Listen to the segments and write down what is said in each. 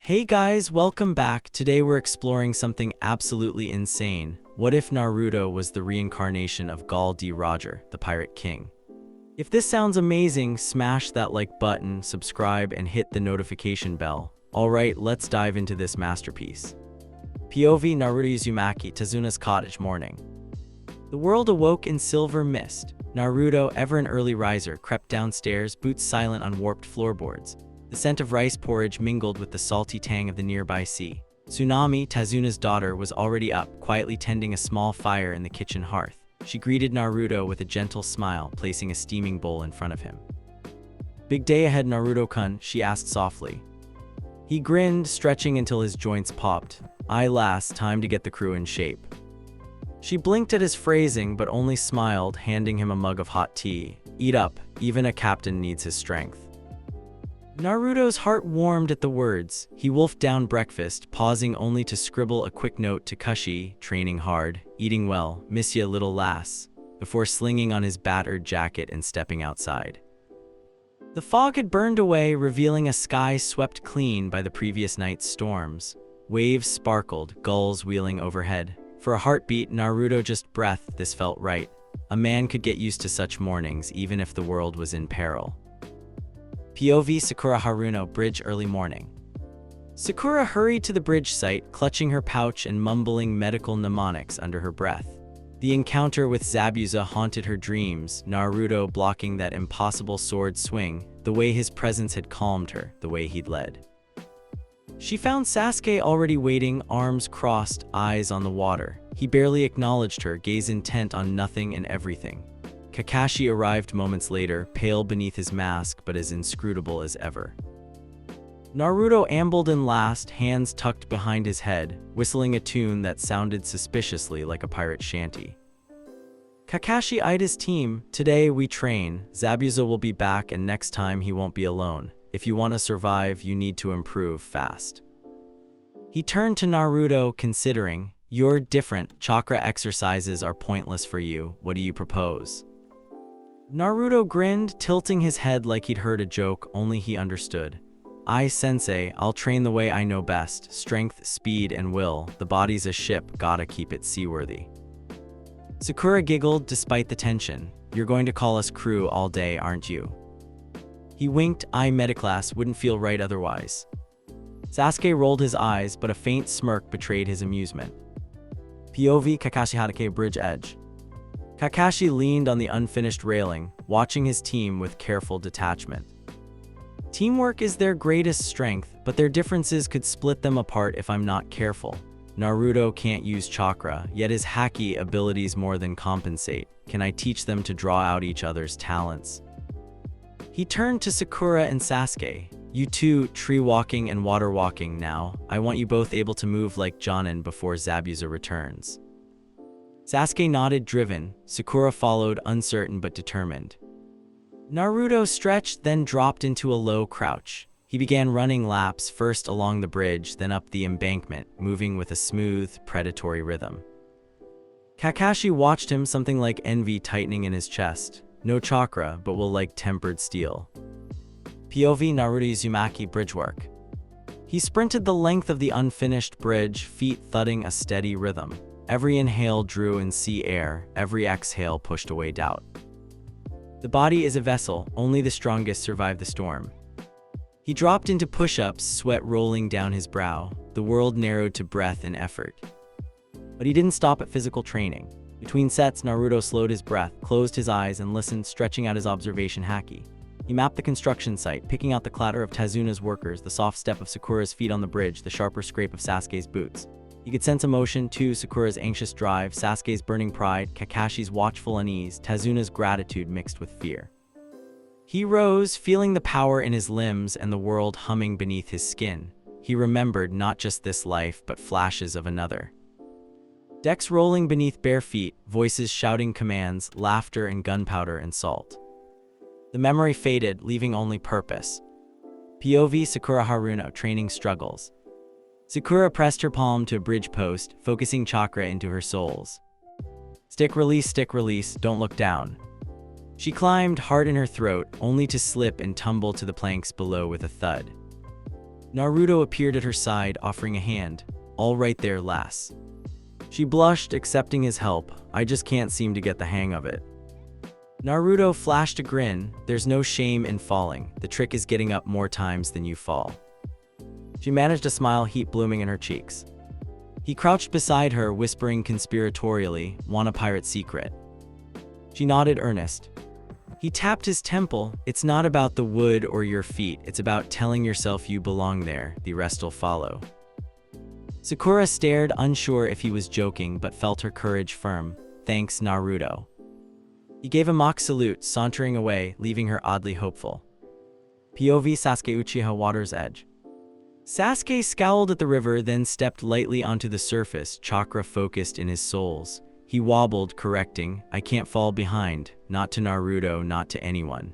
Hey guys, welcome back. Today we're exploring something absolutely insane. What if Naruto was the reincarnation of Gall D. Roger, the Pirate King? If this sounds amazing, smash that like button, subscribe, and hit the notification bell. Alright, let's dive into this masterpiece. POV Naruto Uzumaki, Tazuna's cottage morning. The world awoke in silver mist. Naruto, ever an early riser, crept downstairs, boots silent on warped floorboards. The scent of rice porridge mingled with the salty tang of the nearby sea. Tsunami, Tazuna's daughter, was already up, quietly tending a small fire in the kitchen hearth. She greeted Naruto with a gentle smile, placing a steaming bowl in front of him. "Big day ahead, Naruto-kun," she asked softly. He grinned, stretching until his joints popped. "Aye lass, time to get the crew in shape." She blinked at his phrasing but only smiled, handing him a mug of hot tea. "Eat up, even a captain needs his strength." Naruto's heart warmed at the words. He wolfed down breakfast, pausing only to scribble a quick note to Kushi, training hard, eating well, miss ya little lass, before slinging on his battered jacket and stepping outside. The fog had burned away, revealing a sky swept clean by the previous night's storms. Waves sparkled, gulls wheeling overhead. For a heartbeat, Naruto just breathed. This felt right. A man could get used to such mornings, even if the world was in peril. POV Sakura Haruno, bridge early morning. Sakura hurried to the bridge site, clutching her pouch and mumbling medical mnemonics under her breath. The encounter with Zabuza haunted her dreams, Naruto blocking that impossible sword swing, the way his presence had calmed her, the way he'd led. She found Sasuke already waiting, arms crossed, eyes on the water. He barely acknowledged her, gaze intent on nothing and everything. Kakashi arrived moments later, pale beneath his mask but as inscrutable as ever. Naruto ambled in last, hands tucked behind his head, whistling a tune that sounded suspiciously like a pirate shanty. Kakashi eyed his team. "Today we train. Zabuza will be back and next time he won't be alone. If you want to survive, you need to improve fast." He turned to Naruto, considering. "You're different. Chakra exercises are pointless for you. What do you propose?" Naruto grinned, tilting his head like he'd heard a joke, only he understood. "I, sensei, I'll train the way I know best. Strength, speed, and will. The body's a ship, gotta keep it seaworthy." Sakura giggled despite the tension. "You're going to call us crew all day, aren't you?" He winked. "I, metaclass, wouldn't feel right otherwise." Sasuke rolled his eyes, but a faint smirk betrayed his amusement. POV Kakashi Hatake, bridge edge. Kakashi leaned on the unfinished railing, watching his team with careful detachment. Teamwork is their greatest strength, but their differences could split them apart if I'm not careful. Naruto can't use chakra, yet his haki abilities more than compensate. Can I teach them to draw out each other's talents? He turned to Sakura and Sasuke. "You two, tree walking and water walking now. I want you both able to move like Jonin before Zabuza returns." Sasuke nodded, driven. Sakura followed, uncertain but determined. Naruto stretched, then dropped into a low crouch. He began running laps, first along the bridge, then up the embankment, moving with a smooth, predatory rhythm. Kakashi watched him, something like envy tightening in his chest. "No chakra, but will like tempered steel." POV Naruto Uzumaki, bridge work. He sprinted the length of the unfinished bridge, feet thudding a steady rhythm. Every inhale drew in sea air, every exhale pushed away doubt. The body is a vessel, only the strongest survive the storm. He dropped into push-ups, sweat rolling down his brow. The world narrowed to breath and effort. But he didn't stop at physical training. Between sets, Naruto slowed his breath, closed his eyes, and listened, stretching out his observation haki. He mapped the construction site, picking out the clatter of Tazuna's workers, the soft step of Sakura's feet on the bridge, the sharper scrape of Sasuke's boots. He could sense emotion, too, Sakura's anxious drive, Sasuke's burning pride, Kakashi's watchful unease, Tazuna's gratitude mixed with fear. He rose, feeling the power in his limbs and the world humming beneath his skin. He remembered not just this life, but flashes of another. Decks rolling beneath bare feet, voices shouting commands, laughter and gunpowder and salt. The memory faded, leaving only purpose. POV Sakura Haruno, training struggles. Sakura pressed her palm to a bridge post, focusing chakra into her soles. Stick release, don't look down." She climbed, heart in her throat, only to slip and tumble to the planks below with a thud. Naruto appeared at her side, offering a hand. "All right there, lass." She blushed, accepting his help. "I just can't seem to get the hang of it." Naruto flashed a grin. "There's no shame in falling. The trick is getting up more times than you fall." She managed a smile, heat blooming in her cheeks. He crouched beside her, whispering conspiratorially, "Want a pirate secret?" She nodded, earnest. He tapped his temple. "It's not about the wood or your feet. It's about telling yourself you belong there. The rest'll follow." Sakura stared, unsure if he was joking, but felt her courage firm. "Thanks, Naruto." He gave a mock salute, sauntering away, leaving her oddly hopeful. POV Sasuke Uchiha Water's Edge. Sasuke scowled at the river, then stepped lightly onto the surface, chakra focused in his soles. He wobbled, correcting, "I can't fall behind. Not to Naruto, not to anyone."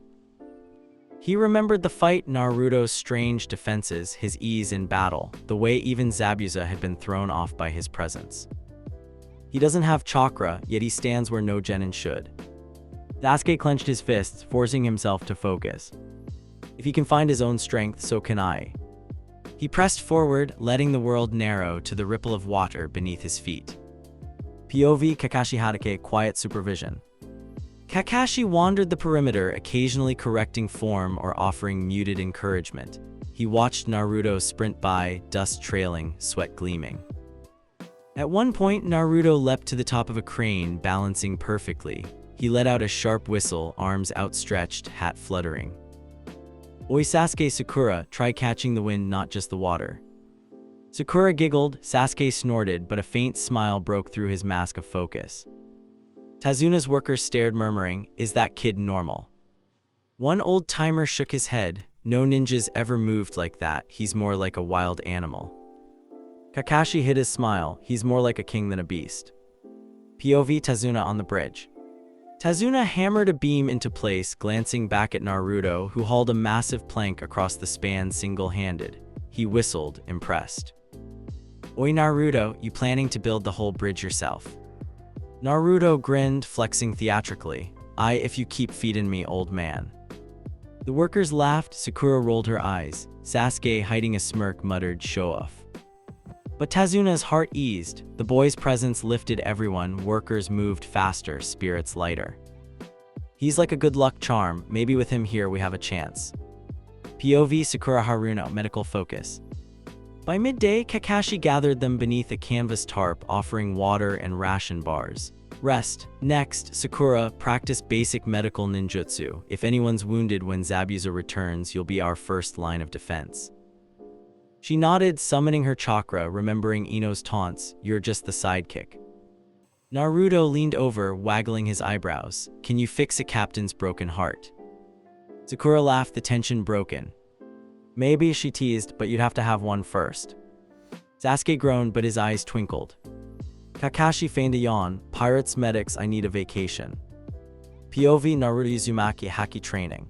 He remembered the fight, Naruto's strange defenses, his ease in battle, the way even Zabuza had been thrown off by his presence. He doesn't have chakra, yet he stands where no genin should. Sasuke clenched his fists, forcing himself to focus. If he can find his own strength, so can I. He pressed forward, letting the world narrow to the ripple of water beneath his feet. POV Kakashi Hatake Quiet Supervision. Kakashi wandered the perimeter, occasionally correcting form or offering muted encouragement. He watched Naruto sprint by, dust trailing, sweat gleaming. At one point, Naruto leapt to the top of a crane, balancing perfectly. He let out a sharp whistle, arms outstretched, hat fluttering. "Oi Sasuke, Sakura, try catching the wind, not just the water." Sakura giggled, Sasuke snorted, but a faint smile broke through his mask of focus. Tazuna's workers stared, murmuring, "Is that kid normal?" One old-timer shook his head. "No ninjas ever moved like that. He's more like a wild animal." Kakashi hid his smile. "He's more like a king than a beast." POV Tazuna on the bridge. Tazuna hammered a beam into place, glancing back at Naruto, who hauled a massive plank across the span single-handed. He whistled, impressed. "Oi Naruto, you planning to build the whole bridge yourself?" Naruto grinned, flexing theatrically. "Aye, if you keep feeding me, old man." The workers laughed. Sakura rolled her eyes. Sasuke, hiding a smirk, muttered, "Show off." But Tazuna's heart eased. The boy's presence lifted everyone. Workers moved faster, spirits lighter. "He's like a good luck charm. Maybe with him here we have a chance." POV Sakura Haruno Medical Focus. By midday, Kakashi gathered them beneath a canvas tarp, offering water and ration bars. "Rest. Next, Sakura, practice basic medical ninjutsu. If anyone's wounded when Zabuza returns, you'll be our first line of defense." She nodded, summoning her chakra, remembering Ino's taunts, "You're just the sidekick." Naruto leaned over, waggling his eyebrows. "Can you fix a captain's broken heart?" Sakura laughed, the tension broken. "Maybe," she teased, "but you'd have to have one first." Sasuke groaned, but his eyes twinkled. Kakashi feigned a yawn. "Pirates, medics, I need a vacation." POV Naruto Uzumaki Haki Training.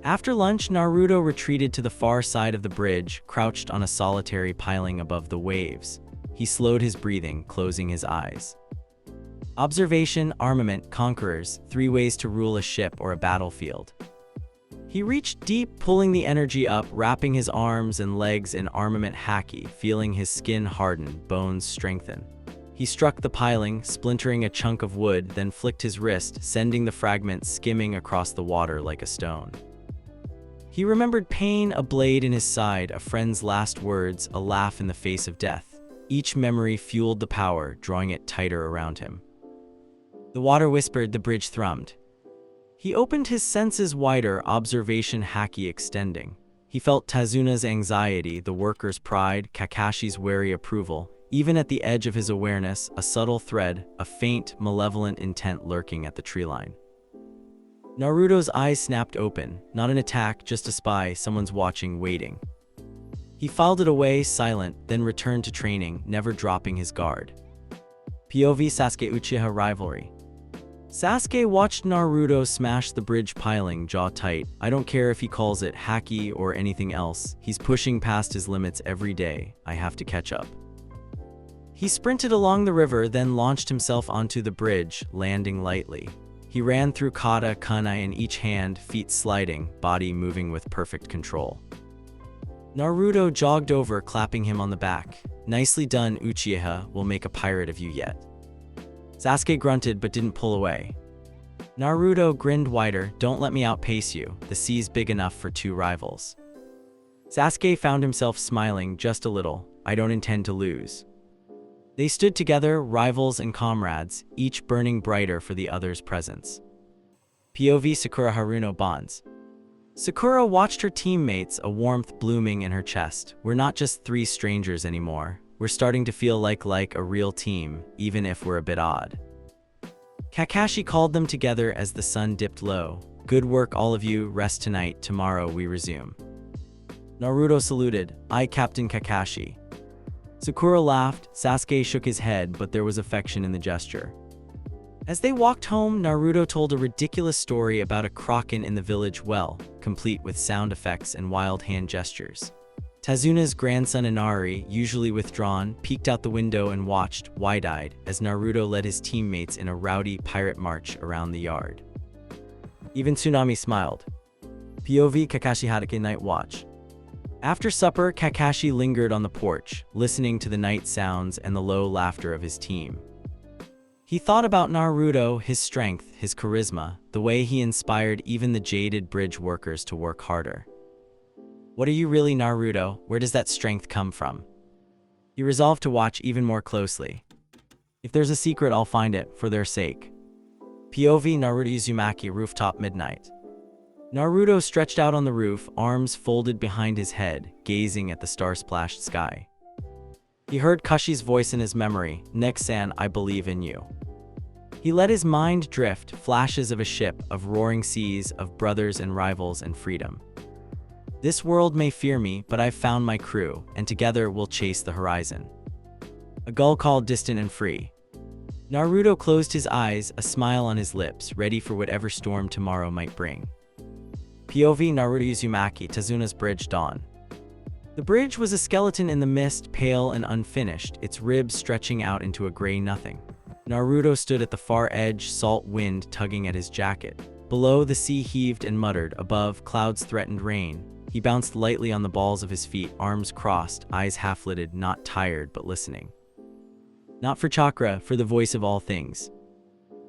After lunch, Naruto retreated to the far side of the bridge, crouched on a solitary piling above the waves. He slowed his breathing, closing his eyes. Observation, armament, conquerors, 3 ways to rule a ship or a battlefield. He reached deep, pulling the energy up, wrapping his arms and legs in armament haki, feeling his skin harden, bones strengthen. He struck the piling, splintering a chunk of wood, then flicked his wrist, sending the fragment skimming across the water like a stone. He remembered pain, a blade in his side, a friend's last words, a laugh in the face of death. Each memory fueled the power, drawing it tighter around him. The water whispered, the bridge thrummed. He opened his senses wider, observation haki extending. He felt Tazuna's anxiety, the workers' pride, Kakashi's wary approval. Even at the edge of his awareness, a subtle thread, a faint, malevolent intent lurking at the treeline. Naruto's eyes snapped open. Not an attack, just a spy, someone's watching, waiting. He filed it away, silent, then returned to training, never dropping his guard. POV Sasuke Uchiha Rivalry. Sasuke watched Naruto smash the bridge piling, jaw tight. I don't care if he calls it haki or anything else, he's pushing past his limits every day. I have to catch up. He sprinted along the river, then launched himself onto the bridge, landing lightly. He ran through kata, kunai in each hand, feet sliding, body moving with perfect control. Naruto jogged over, clapping him on the back. Nicely done, Uchiha, we'll make a pirate of you yet. Sasuke grunted but didn't pull away. Naruto grinned wider, don't let me outpace you, the sea's big enough for two rivals. Sasuke found himself smiling just a little, I don't intend to lose. They stood together, rivals and comrades, each burning brighter for the other's presence. POV Sakura Haruno bonds. Sakura watched her teammates, a warmth blooming in her chest. We're not just three strangers anymore. We're starting to feel like a real team, even if we're a bit odd. Kakashi called them together as the sun dipped low. Good work all of you, rest tonight, tomorrow we resume. Naruto saluted, I Captain Kakashi. Sakura laughed, Sasuke shook his head, but there was affection in the gesture. As they walked home, Naruto told a ridiculous story about a kraken in the village well, complete with sound effects and wild hand gestures. Tazuna's grandson Inari, usually withdrawn, peeked out the window and watched, wide-eyed, as Naruto led his teammates in a rowdy pirate march around the yard. Even Tsunami smiled. POV Kakashi Hatake Night Watch. After supper, Kakashi lingered on the porch, listening to the night sounds and the low laughter of his team. He thought about Naruto, his strength, his charisma, the way he inspired even the jaded bridge workers to work harder. What are you really, Naruto? Where does that strength come from? He resolved to watch even more closely. If there's a secret, I'll find it, for their sake. POV Naruto Uzumaki Rooftop Midnight. Naruto stretched out on the roof, arms folded behind his head, gazing at the star-splashed sky. He heard Kashi's voice in his memory, Nick-san, I believe in you. He let his mind drift, flashes of a ship, of roaring seas, of brothers and rivals and freedom. This world may fear me, but I've found my crew, and together we'll chase the horizon. A gull called distant and free. Naruto closed his eyes, a smile on his lips, ready for whatever storm tomorrow might bring. POV Naruto Uzumaki Tazuna's Bridge Dawn. The bridge was a skeleton in the mist, pale and unfinished, its ribs stretching out into a gray nothing. Naruto stood at the far edge, salt wind tugging at his jacket. Below, the sea heaved and muttered, above, clouds threatened rain. He bounced lightly on the balls of his feet, arms crossed, eyes half-lidded, not tired but listening. Not for chakra, for the voice of all things.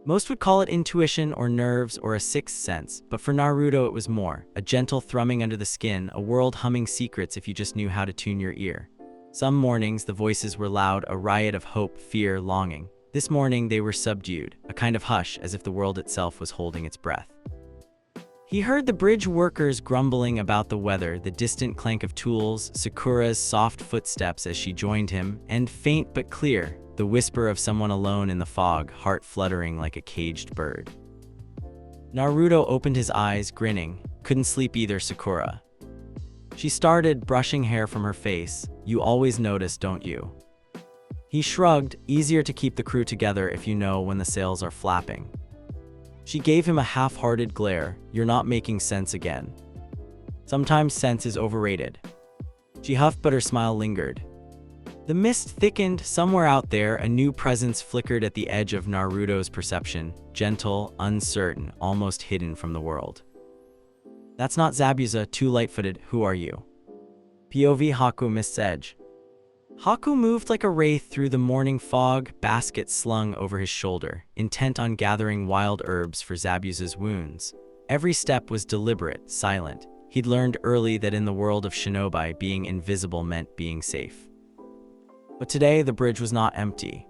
Most would call it intuition or nerves or a sixth sense, but for Naruto it was more, a gentle thrumming under the skin, a world humming secrets if you just knew how to tune your ear. Some mornings the voices were loud, a riot of hope, fear, longing. This morning they were subdued, a kind of hush, as if the world itself was holding its breath. He heard the bridge workers grumbling about the weather, the distant clank of tools, Sakura's soft footsteps as she joined him, and faint but clear, the whisper of someone alone in the fog, heart fluttering like a caged bird. Naruto opened his eyes, grinning. Couldn't sleep either, Sakura. She started, brushing hair from her face. You always notice, don't you? He shrugged, easier to keep the crew together if you know when the sails are flapping. She gave him a half-hearted glare. You're not making sense again. Sometimes sense is overrated. She huffed, but her smile lingered. The mist thickened. Somewhere out there, a new presence flickered at the edge of Naruto's perception, gentle, uncertain, almost hidden from the world. That's not Zabuza, too light-footed. Who are you? POV Haku Mist's Edge. Haku moved like a wraith through the morning fog, basket slung over his shoulder, intent on gathering wild herbs for Zabuza's wounds. Every step was deliberate, silent. He'd learned early that in the world of shinobi, being invisible meant being safe. But today, the bridge was not empty.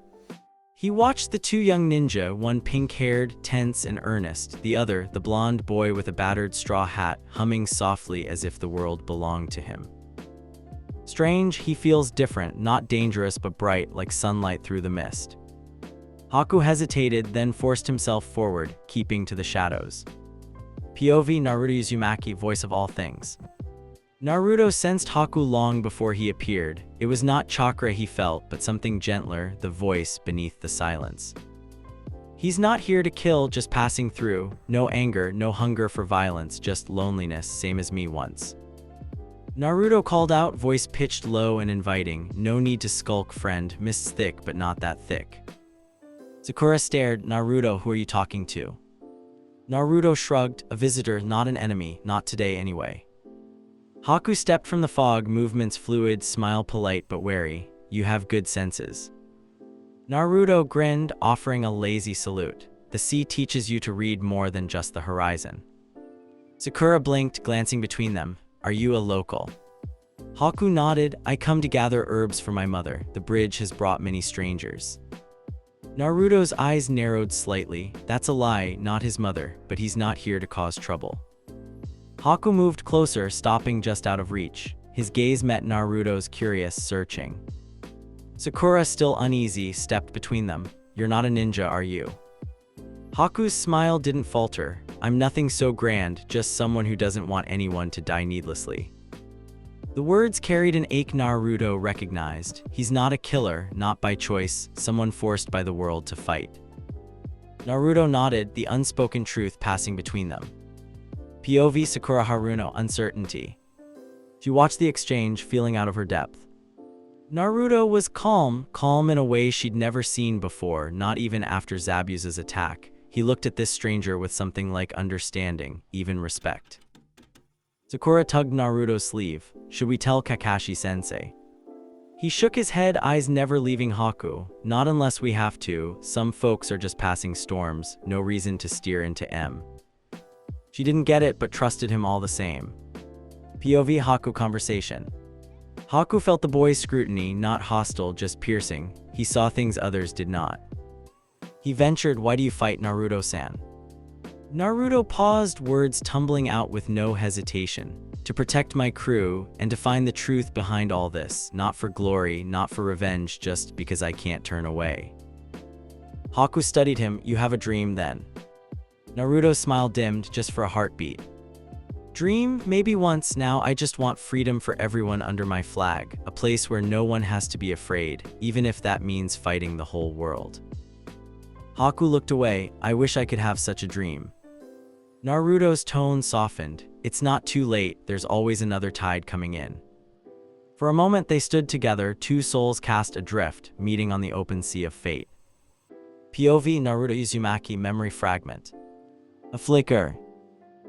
He watched the two young ninja, one pink-haired, tense and earnest, the other, the blonde boy with a battered straw hat, humming softly as if the world belonged to him. Strange, he feels different, not dangerous but bright, like sunlight through the mist. Haku hesitated, then forced himself forward, keeping to the shadows. POV Naruto Uzumaki, voice of all things. Naruto sensed Haku long before he appeared. It was not chakra he felt, but something gentler, the voice beneath the silence. He's not here to kill, just passing through. No anger, no hunger for violence, just loneliness, same as me once. Naruto called out, voice pitched low and inviting. No need to skulk, friend. Mist's thick, but not that thick. Sakura stared. Naruto, who are you talking to? Naruto shrugged. A visitor, not an enemy, not today anyway. Haku stepped from the fog, movements fluid, smile polite but wary. You have good senses. Naruto grinned, offering a lazy salute. The sea teaches you to read more than just the horizon. Sakura blinked, glancing between them. Are you a local? Haku nodded. I come to gather herbs for my mother. The bridge has brought many strangers. Naruto's eyes narrowed slightly. That's a lie, not his mother, but he's not here to cause trouble. Haku moved closer, stopping just out of reach. His gaze met Naruto's, curious, searching. Sakura, still uneasy, stepped between them. You're not a ninja, are you? Haku's smile didn't falter. I'm nothing so grand, just someone who doesn't want anyone to die needlessly. The words carried an ache Naruto recognized. He's not a killer, not by choice, someone forced by the world to fight. Naruto nodded, the unspoken truth passing between them. POV Sakura Haruno, uncertainty. She watched the exchange, feeling out of her depth. Naruto was calm in a way she'd never seen before, not even after Zabuza's attack. He looked at this stranger with something like understanding, even respect. Sakura tugged Naruto's sleeve. Should we tell Kakashi-sensei? He shook his head, eyes never leaving Haku. Not unless we have to. Some folks are just passing storms, no reason to steer into M. She didn't get it, but trusted him all the same. POV Haku conversation. Haku felt the boy's scrutiny, not hostile, just piercing. He saw things others did not. He ventured, why do you fight Naruto-san? Naruto paused, words tumbling out with no hesitation. To protect my crew, and to find the truth behind all this. Not for glory, not for revenge, just because I can't turn away. Haku studied him. You have a dream then? Naruto's smile dimmed, just for a heartbeat. Dream? Maybe once. Now I just want freedom for everyone under my flag. A place where no one has to be afraid, even if that means fighting the whole world. Haku looked away. I wish I could have such a dream. Naruto's tone softened. It's not too late, there's always another tide coming in. For a moment they stood together, two souls cast adrift, meeting on the open sea of fate. POV Naruto Uzumaki memory fragment. A flicker.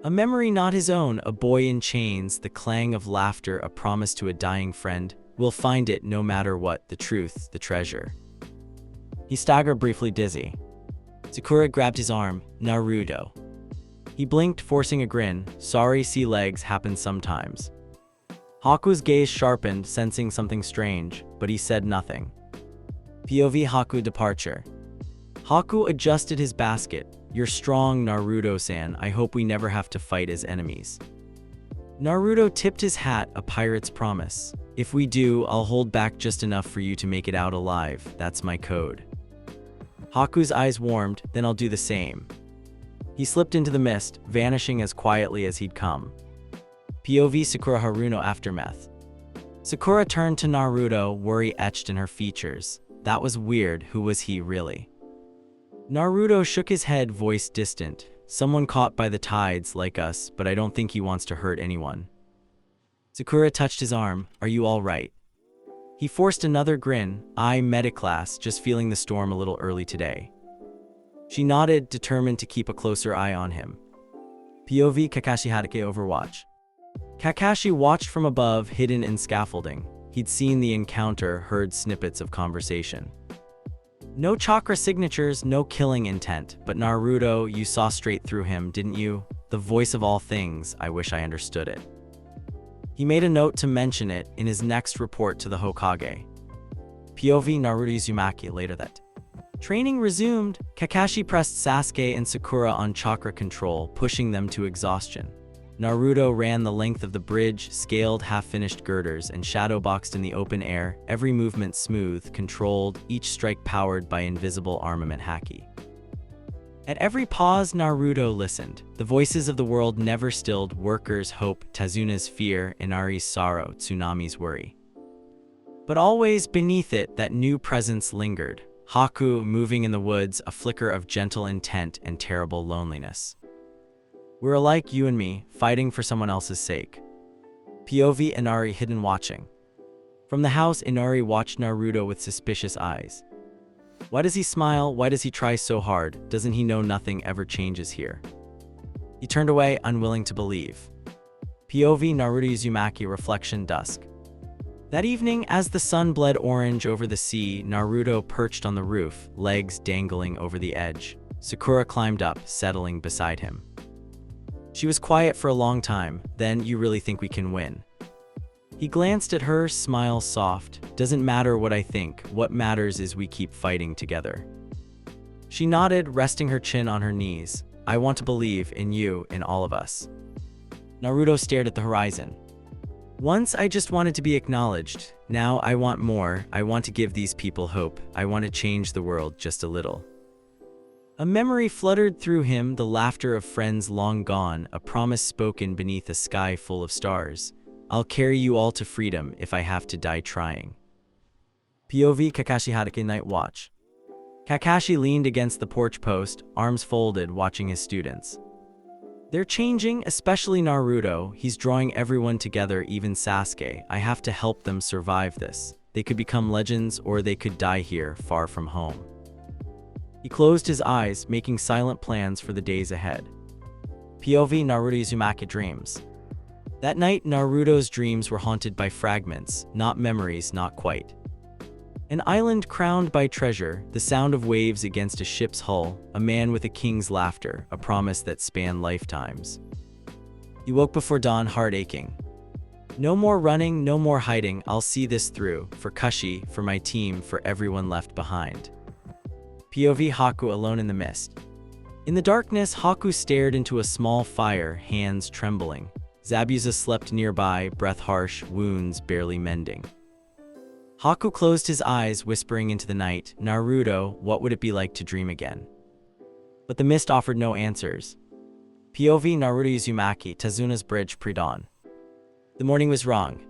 A memory not his own, a boy in chains, the clang of laughter, a promise to a dying friend. We'll find it no matter what, the truth, the treasure. He staggered briefly, dizzy. Sakura grabbed his arm. Naruto. He blinked, forcing a grin. Sorry, sea legs happen sometimes. Haku's gaze sharpened, sensing something strange, but he said nothing. POV Haku departure. Haku adjusted his basket. You're strong, Naruto-san. I hope we never have to fight as enemies. Naruto tipped his hat, a pirate's promise. If we do, I'll hold back just enough for you to make it out alive. That's my code. Haku's eyes warmed, then I'll do the same. He slipped into the mist, vanishing as quietly as he'd come. POV Sakura Haruno aftermath. Sakura turned to Naruto, worry etched in her features. That was weird, who was he really? Naruto shook his head, voice distant. Someone caught by the tides, like us, but I don't think he wants to hurt anyone. Sakura touched his arm. Are you all right? He forced another grin. I metaclass, just feeling the storm a little early today. She nodded, determined to keep a closer eye on him. POV Kakashi Hatake Overwatch. Kakashi watched from above, hidden in scaffolding. He'd seen the encounter, heard snippets of conversation. No chakra signatures, no killing intent, but Naruto, you saw straight through him, didn't you? The voice of all things, I wish I understood it. He made a note to mention it in his next report to the Hokage. POV Naruto Uzumaki later that. Training resumed. Kakashi pressed Sasuke and Sakura on chakra control, pushing them to exhaustion. Naruto ran the length of the bridge, scaled half-finished girders, and shadowboxed in the open air, every movement smooth, controlled, each strike powered by invisible armament haki. At every pause, Naruto listened. The voices of the world never stilled, workers' hope, Tazuna's fear, Inari's sorrow, Tsunami's worry. But always beneath it, that new presence lingered. Haku, moving in the woods, a flicker of gentle intent and terrible loneliness. We're alike, you and me, fighting for someone else's sake. POV Inari hidden watching. From the house, Inari watched Naruto with suspicious eyes. Why does he smile? Why does he try so hard? Doesn't he know nothing ever changes here? He turned away, unwilling to believe. POV Naruto Uzumaki Reflection Dusk. That evening, as the sun bled orange over the sea, Naruto perched on the roof, legs dangling over the edge. Sakura climbed up, settling beside him. She was quiet for a long time. Then, "You really think we can win?" He glanced at her, smile soft. "Doesn't matter what I think, what matters is we keep fighting together." She nodded, resting her chin on her knees. "I want to believe in you, in all of us." Naruto stared at the horizon. "Once I just wanted to be acknowledged. Now I want more. I want to give these people hope. I want to change the world just a little." A memory fluttered through him, the laughter of friends long gone, a promise spoken beneath a sky full of stars. "I'll carry you all to freedom if I have to die trying." POV Kakashi Hatake Night Watch. Kakashi leaned against the porch post, arms folded, watching his students. They're changing, especially Naruto. He's drawing everyone together, even Sasuke. "I have to help them survive this. They could become legends, or they could die here, far from home." He closed his eyes, making silent plans for the days ahead. POV Naruto Uzumaki Dreams. That night, Naruto's dreams were haunted by fragments, not memories, not quite. An island crowned by treasure, the sound of waves against a ship's hull, a man with a king's laughter, a promise that spanned lifetimes. He woke before dawn, heart aching. "No more running, no more hiding. I'll see this through, for Kushi, for my team, for everyone left behind." POV Haku alone in the mist. In the darkness, Haku stared into a small fire, hands trembling. Zabuza slept nearby, breath harsh, wounds barely mending. Haku closed his eyes, whispering into the night, "Naruto, what would it be like to dream again?" But the mist offered no answers. POV Naruto Uzumaki Tazuna's Bridge Pre-Dawn. The morning was wrong.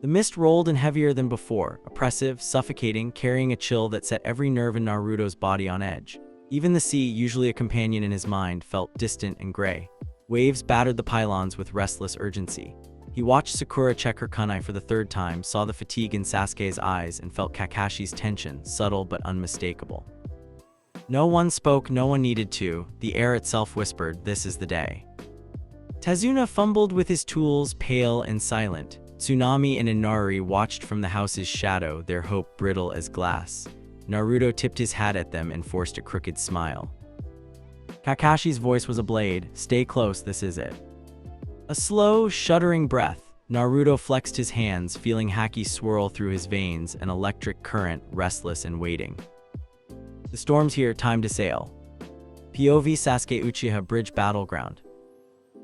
The mist rolled in heavier than before, oppressive, suffocating, carrying a chill that set every nerve in Naruto's body on edge. Even the sea, usually a companion in his mind, felt distant and gray. Waves battered the pylons with restless urgency. He watched Sakura check her kunai for the third time, saw the fatigue in Sasuke's eyes, and felt Kakashi's tension, subtle but unmistakable. No one spoke, no one needed to. The air itself whispered, "This is the day." Tazuna fumbled with his tools, pale and silent. Tsunami and Inari watched from the house's shadow, their hope brittle as glass. Naruto tipped his hat at them and forced a crooked smile. Kakashi's voice was a blade. "Stay close, this is it." A slow, shuddering breath. Naruto flexed his hands, feeling haki swirl through his veins, an electric current, restless and waiting. "The storm's here, time to sail." POV Sasuke Uchiha Bridge Battleground.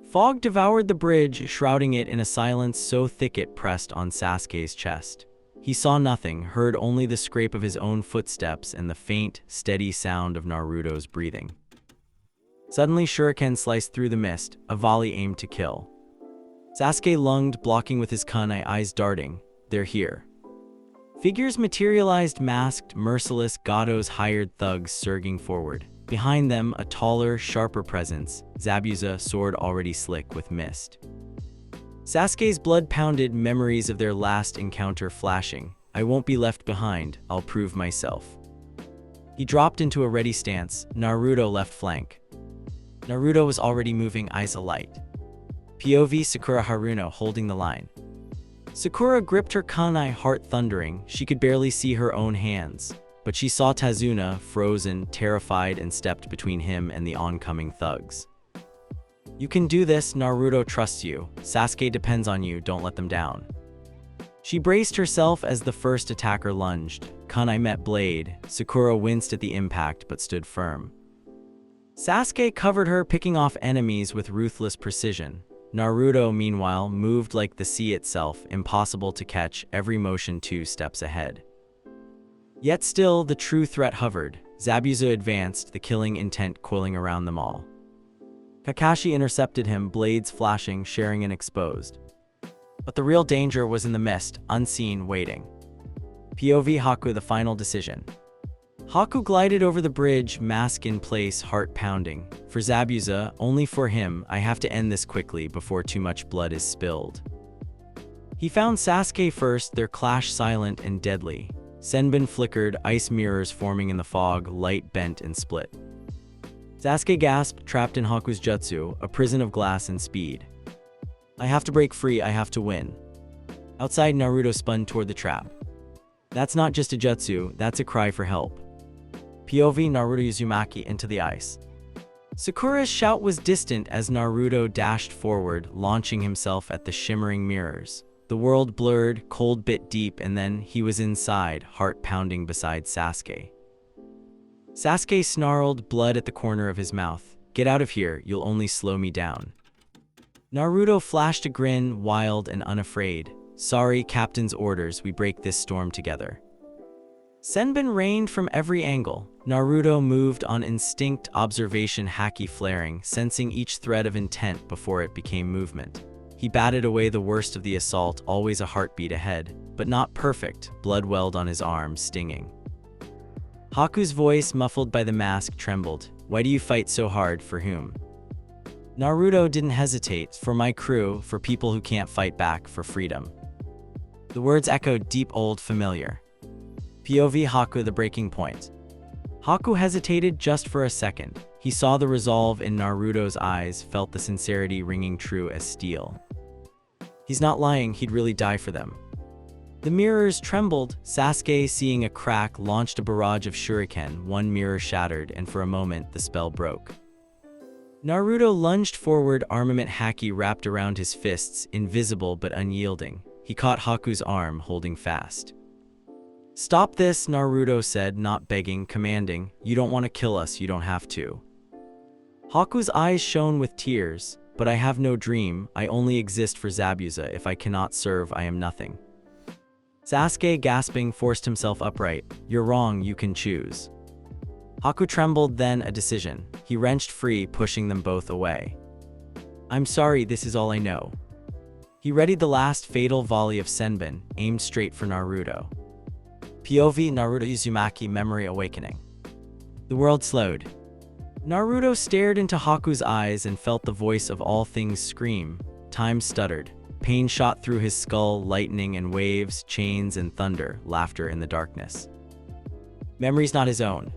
Fog devoured the bridge, shrouding it in a silence so thick it pressed on Sasuke's chest. He saw nothing, heard only the scrape of his own footsteps and the faint, steady sound of Naruto's breathing. Suddenly, shuriken sliced through the mist, a volley aimed to kill. Sasuke lunged, blocking with his kunai, eyes darting. "They're here." Figures materialized, masked, merciless, Gado's hired thugs surging forward. Behind them, a taller, sharper presence, Zabuza, sword already slick with mist. Sasuke's blood pounded, memories of their last encounter flashing. "I won't be left behind, I'll prove myself." He dropped into a ready stance, Naruto left flank. Naruto was already moving, eyes alight. POV Sakura Haruno holding the line. Sakura gripped her kunai, heart thundering. She could barely see her own hands. But she saw Tazuna, frozen, terrified, and stepped between him and the oncoming thugs. "You can do this, Naruto trusts you. Sasuke depends on you, don't let them down." She braced herself as the first attacker lunged. Kunai met blade. Sakura winced at the impact but stood firm. Sasuke covered her, picking off enemies with ruthless precision. Naruto, meanwhile, moved like the sea itself, impossible to catch, every motion 2 steps ahead. Yet still, the true threat hovered. Zabuza advanced, the killing intent coiling around them all. Kakashi intercepted him, blades flashing, sharing and exposed. But the real danger was in the mist, unseen, waiting. POV Haku, the final decision. Haku glided over the bridge, mask in place, heart pounding. For Zabuza, only for him, "I have to end this quickly before too much blood is spilled." He found Sasuke first, their clash silent and deadly. Senbin flickered, ice mirrors forming in the fog, light bent and split. Sasuke gasped, trapped in Haku's jutsu, a prison of glass and speed. I have to break free, I have to win. Outside, Naruto spun toward the trap. That's not just a jutsu, that's a cry for help. POV Naruto Uzumaki into the ice. Sakura's shout was distant as Naruto dashed forward, launching himself at the shimmering mirrors. The world blurred, cold bit deep, and then he was inside, heart pounding beside Sasuke. Sasuke snarled, blood at the corner of his mouth. Get out of here, you'll only slow me down. Naruto flashed a grin, wild and unafraid. Sorry, Captain's orders, we break this storm together. Senbin rained from every angle. Naruto moved on instinct, observation haki flaring, sensing each thread of intent before it became movement. He batted away the worst of the assault, always a heartbeat ahead, but not perfect, blood welled on his arm, stinging. Haku's voice, muffled by the mask, trembled. Why do you fight so hard, for whom? Naruto didn't hesitate. For my crew, for people who can't fight back, for freedom. The words echoed deep, old, familiar. POV Haku, the breaking point. Haku hesitated just for a second. He saw the resolve in Naruto's eyes, felt the sincerity ringing true as steel. He's not lying, he'd really die for them. The mirrors trembled. Sasuke, seeing a crack, launched a barrage of shuriken. One mirror shattered, and for a moment, the spell broke. Naruto lunged forward, armament haki wrapped around his fists, invisible but unyielding. He caught Haku's arm, holding fast. Stop this, Naruto said, not begging, commanding. You don't want to kill us, you don't have to. Haku's eyes shone with tears. But I have no dream, I only exist for Zabuza. If I cannot serve, I am nothing. Sasuke, gasping, forced himself upright. You're wrong, you can choose. Haku trembled, then a decision. He wrenched free, pushing them both away. I'm sorry, this is all I know. He readied the last fatal volley of Senbin, aimed straight for Naruto. POV Naruto Uzumaki, memory awakening. The world slowed. Naruto stared into Haku's eyes and felt the voice of all things scream. Time stuttered. Pain shot through his skull, lightning and waves, chains and thunder, laughter in the darkness. Memory's not his own.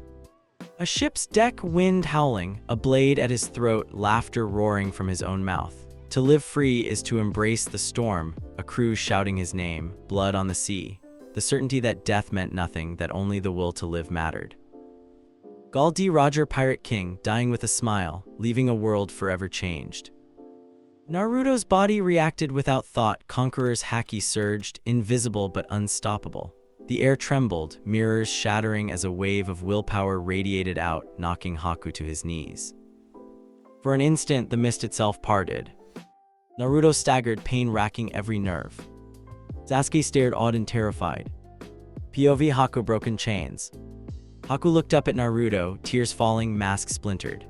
A ship's deck, wind howling, a blade at his throat, laughter roaring from his own mouth. To live free is to embrace the storm, a crew shouting his name, blood on the sea. The certainty that death meant nothing, that only the will to live mattered. Gall D. Roger, Pirate King, dying with a smile, leaving a world forever changed. Naruto's body reacted without thought. Conqueror's haki surged, invisible but unstoppable. The air trembled, mirrors shattering as a wave of willpower radiated out, knocking Haku to his knees. For an instant, the mist itself parted. Naruto staggered, pain racking every nerve. Sasuke stared, awed and terrified. POV Haku, broken chains. Haku looked up at Naruto, tears falling, mask splintered.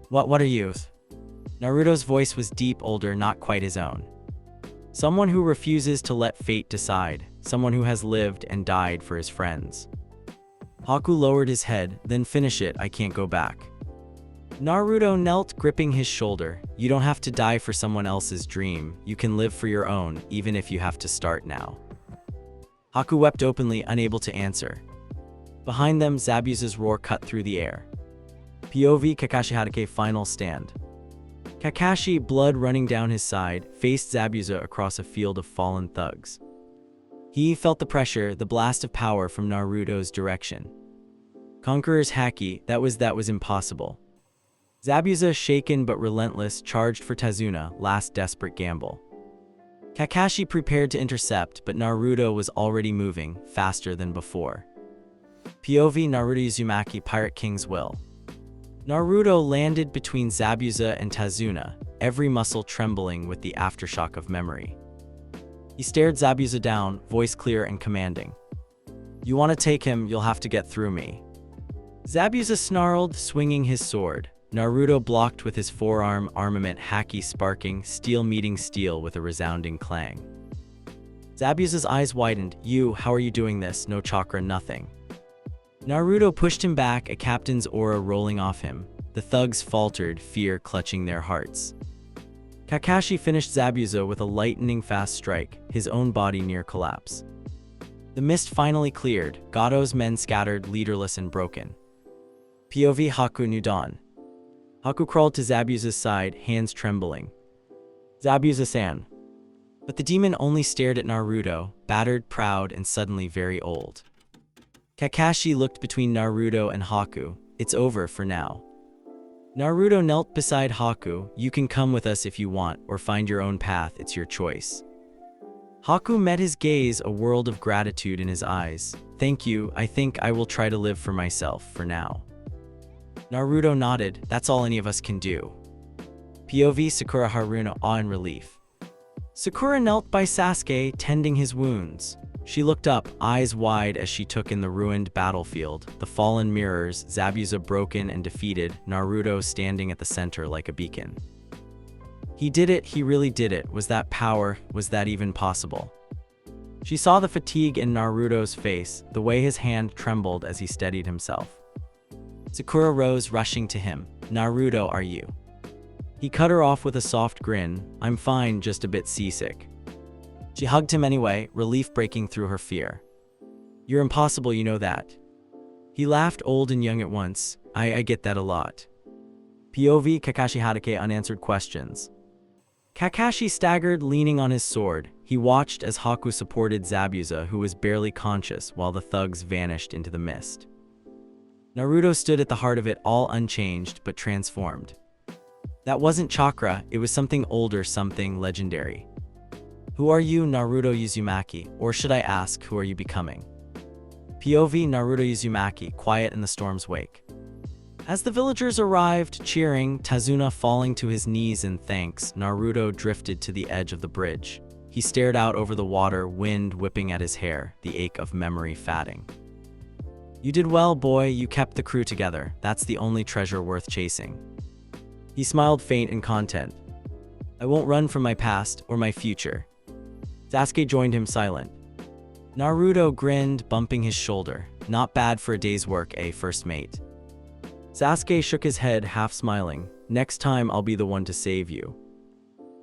What are you? Naruto's voice was deep, older, not quite his own. Someone who refuses to let fate decide, someone who has lived and died for his friends. Haku lowered his head, then finish it, I can't go back. Naruto knelt, gripping his shoulder. You don't have to die for someone else's dream, you can live for your own, even if you have to start now. Haku wept openly, unable to answer. Behind them, Zabuza's roar cut through the air. POV Kakashi Hatake, final stand. Kakashi, blood running down his side, faced Zabuza across a field of fallen thugs. He felt the pressure, the blast of power from Naruto's direction. Conqueror's haki, that was impossible. Zabuza, shaken but relentless, charged for Tazuna, last desperate gamble. Kakashi prepared to intercept, but Naruto was already moving, faster than before. POV Naruto Uzumaki, Pirate King's will. Naruto landed between Zabuza and Tazuna, every muscle trembling with the aftershock of memory. He stared Zabuza down, voice clear and commanding. You want to take him, you'll have to get through me. Zabuza snarled, swinging his sword. Naruto blocked with his forearm, armament haki sparking, steel meeting steel with a resounding clang. Zabuza's eyes widened. How are you doing this? No chakra, nothing. Naruto pushed him back, a captain's aura rolling off him. The thugs faltered, fear clutching their hearts. Kakashi finished Zabuza with a lightning-fast strike, his own body near collapse. The mist finally cleared, Gato's men scattered, leaderless and broken. POV Haku, New Dawn. Haku crawled to Zabuza's side, hands trembling. Zabuza-san. But the demon only stared at Naruto, battered, proud, and suddenly very old. Kakashi looked between Naruto and Haku. It's over for now. Naruto knelt beside Haku. You can come with us if you want, or find your own path, it's your choice. Haku met his gaze, a world of gratitude in his eyes. Thank you, I think I will try to live for myself for now. Naruto nodded, that's all any of us can do. POV Sakura Haruno awe and relief. Sakura knelt by Sasuke, tending his wounds. She looked up, eyes wide as she took in the ruined battlefield, the fallen mirrors, Zabuza broken and defeated, Naruto standing at the center like a beacon. He did it, he really did it. Was that power? Was that even possible? She saw the fatigue in Naruto's face, the way his hand trembled as he steadied himself. Sakura rose, rushing to him. Naruto, are you? He cut her off with a soft grin. I'm fine, just a bit seasick. She hugged him anyway, relief breaking through her fear. You're impossible, you know that. He laughed, old and young at once. I get that a lot. POV Kakashi Hatake unanswered questions. Kakashi staggered, leaning on his sword. He watched as Haku supported Zabuza, who was barely conscious, while the thugs vanished into the mist. Naruto stood at the heart of it all, unchanged but transformed. That wasn't chakra, it was something older, something legendary. Who are you, Naruto Uzumaki? Or should I ask, who are you becoming? POV Naruto Uzumaki, quiet in the storm's wake. As the villagers arrived, cheering, Tazuna falling to his knees in thanks, Naruto drifted to the edge of the bridge. He stared out over the water, wind whipping at his hair, the ache of memory fatting. You did well, boy, you kept the crew together. That's the only treasure worth chasing. He smiled, faint and content. I won't run from my past or my future. Sasuke joined him, silent. Naruto grinned, bumping his shoulder. Not bad for a day's work, eh, first mate? Sasuke shook his head, half smiling. Next time I'll be the one to save you.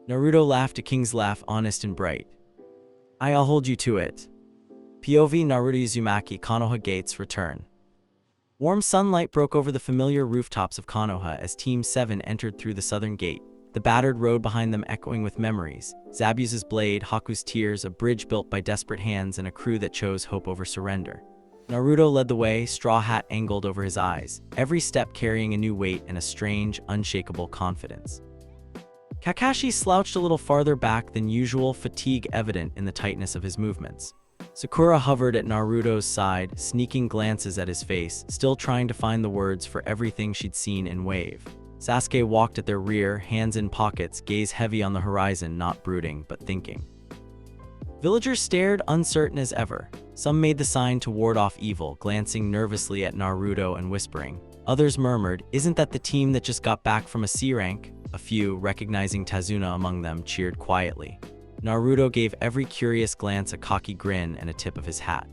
Naruto laughed, a king's laugh, honest and bright. I'll hold you to it. POV Naruto Uzumaki, Konoha Gates return. Warm sunlight broke over the familiar rooftops of Konoha as Team 7 entered through the southern gate, the battered road behind them echoing with memories. Zabuza's blade, Haku's tears, a bridge built by desperate hands, and a crew that chose hope over surrender. Naruto led the way, straw hat angled over his eyes, every step carrying a new weight and a strange, unshakable confidence. Kakashi slouched a little farther back than usual, fatigue evident in the tightness of his movements. Sakura hovered at Naruto's side, sneaking glances at his face, still trying to find the words for everything she'd seen in Wave. Sasuke walked at their rear, hands in pockets, gaze heavy on the horizon, not brooding, but thinking. Villagers stared, uncertain as ever. Some made the sign to ward off evil, glancing nervously at Naruto and whispering. Others murmured, isn't that the team that just got back from a C rank? A few, recognizing Tazuna among them, cheered quietly. Naruto gave every curious glance a cocky grin and a tip of his hat.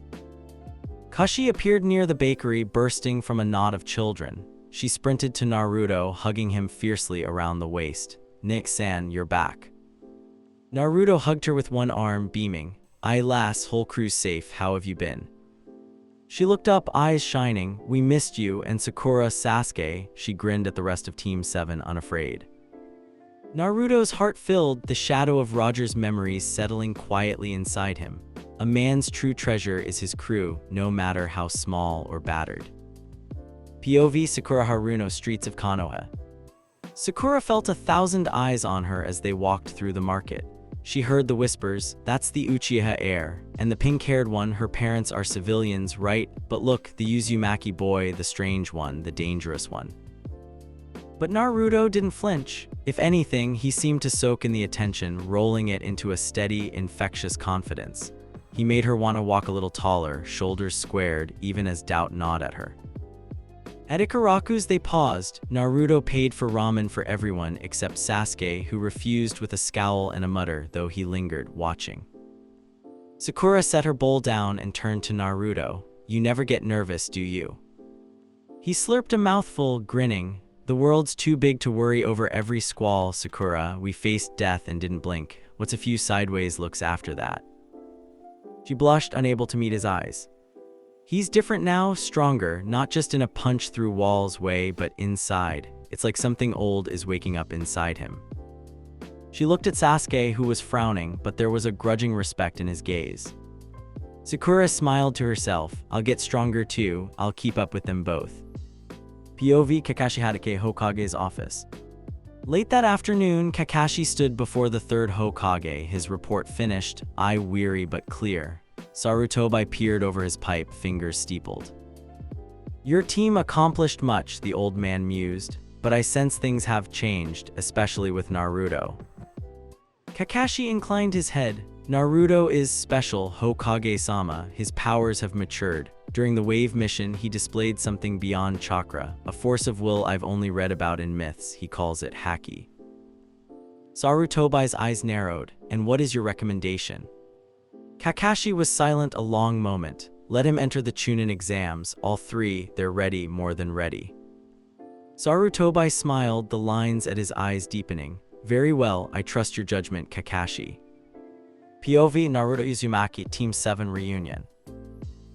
Kashi appeared near the bakery, bursting from a knot of children. She sprinted to Naruto, hugging him fiercely around the waist. Nick-san, you're back. Naruto hugged her with one arm, beaming. Aye lass, whole crew's safe, how have you been? She looked up, eyes shining. We missed you, and Sakura, Sasuke. She grinned at the rest of Team 7, unafraid. Naruto's heart filled, the shadow of Roger's memories settling quietly inside him. A man's true treasure is his crew, no matter how small or battered. POV Sakura Haruno, streets of Konoha. Sakura felt 1,000 eyes on her as they walked through the market. She heard the whispers, that's the Uchiha heir, and the pink-haired one, her parents are civilians, right? But look, the Uzumaki boy, the strange one, the dangerous one. But Naruto didn't flinch. If anything, he seemed to soak in the attention, rolling it into a steady, infectious confidence. He made her want to walk a little taller, shoulders squared, even as doubt gnawed at her. At Ikaraku's they paused. Naruto paid for ramen for everyone except Sasuke, who refused with a scowl and a mutter, though he lingered, watching. Sakura set her bowl down and turned to Naruto. You never get nervous, do you? He slurped a mouthful, grinning. The world's too big to worry over every squall, Sakura. We faced death and didn't blink. What's a few sideways looks after that? She blushed, unable to meet his eyes. He's different now, stronger, not just in a punch-through-walls way, but inside. It's like something old is waking up inside him. She looked at Sasuke, who was frowning, but there was a grudging respect in his gaze. Sakura smiled to herself. I'll get stronger too, I'll keep up with them both. POV Kakashi Hatake Hokage's office. Late that afternoon, Kakashi stood before the third Hokage, his report finished, eye weary but clear. Sarutobi peered over his pipe, fingers steepled. Your team accomplished much, the old man mused, but I sense things have changed, especially with Naruto. Kakashi inclined his head. Naruto is special, Hokage-sama, his powers have matured. During the Wave mission, he displayed something beyond chakra, a force of will I've only read about in myths, he calls it haki. Sarutobi's eyes narrowed. And what is your recommendation? Kakashi was silent a long moment. Let him enter the Chunin exams, all three, they're ready, more than ready. Sarutobi smiled, the lines at his eyes deepening. Very well, I trust your judgment, Kakashi. POV Naruto Uzumaki Team 7 Reunion.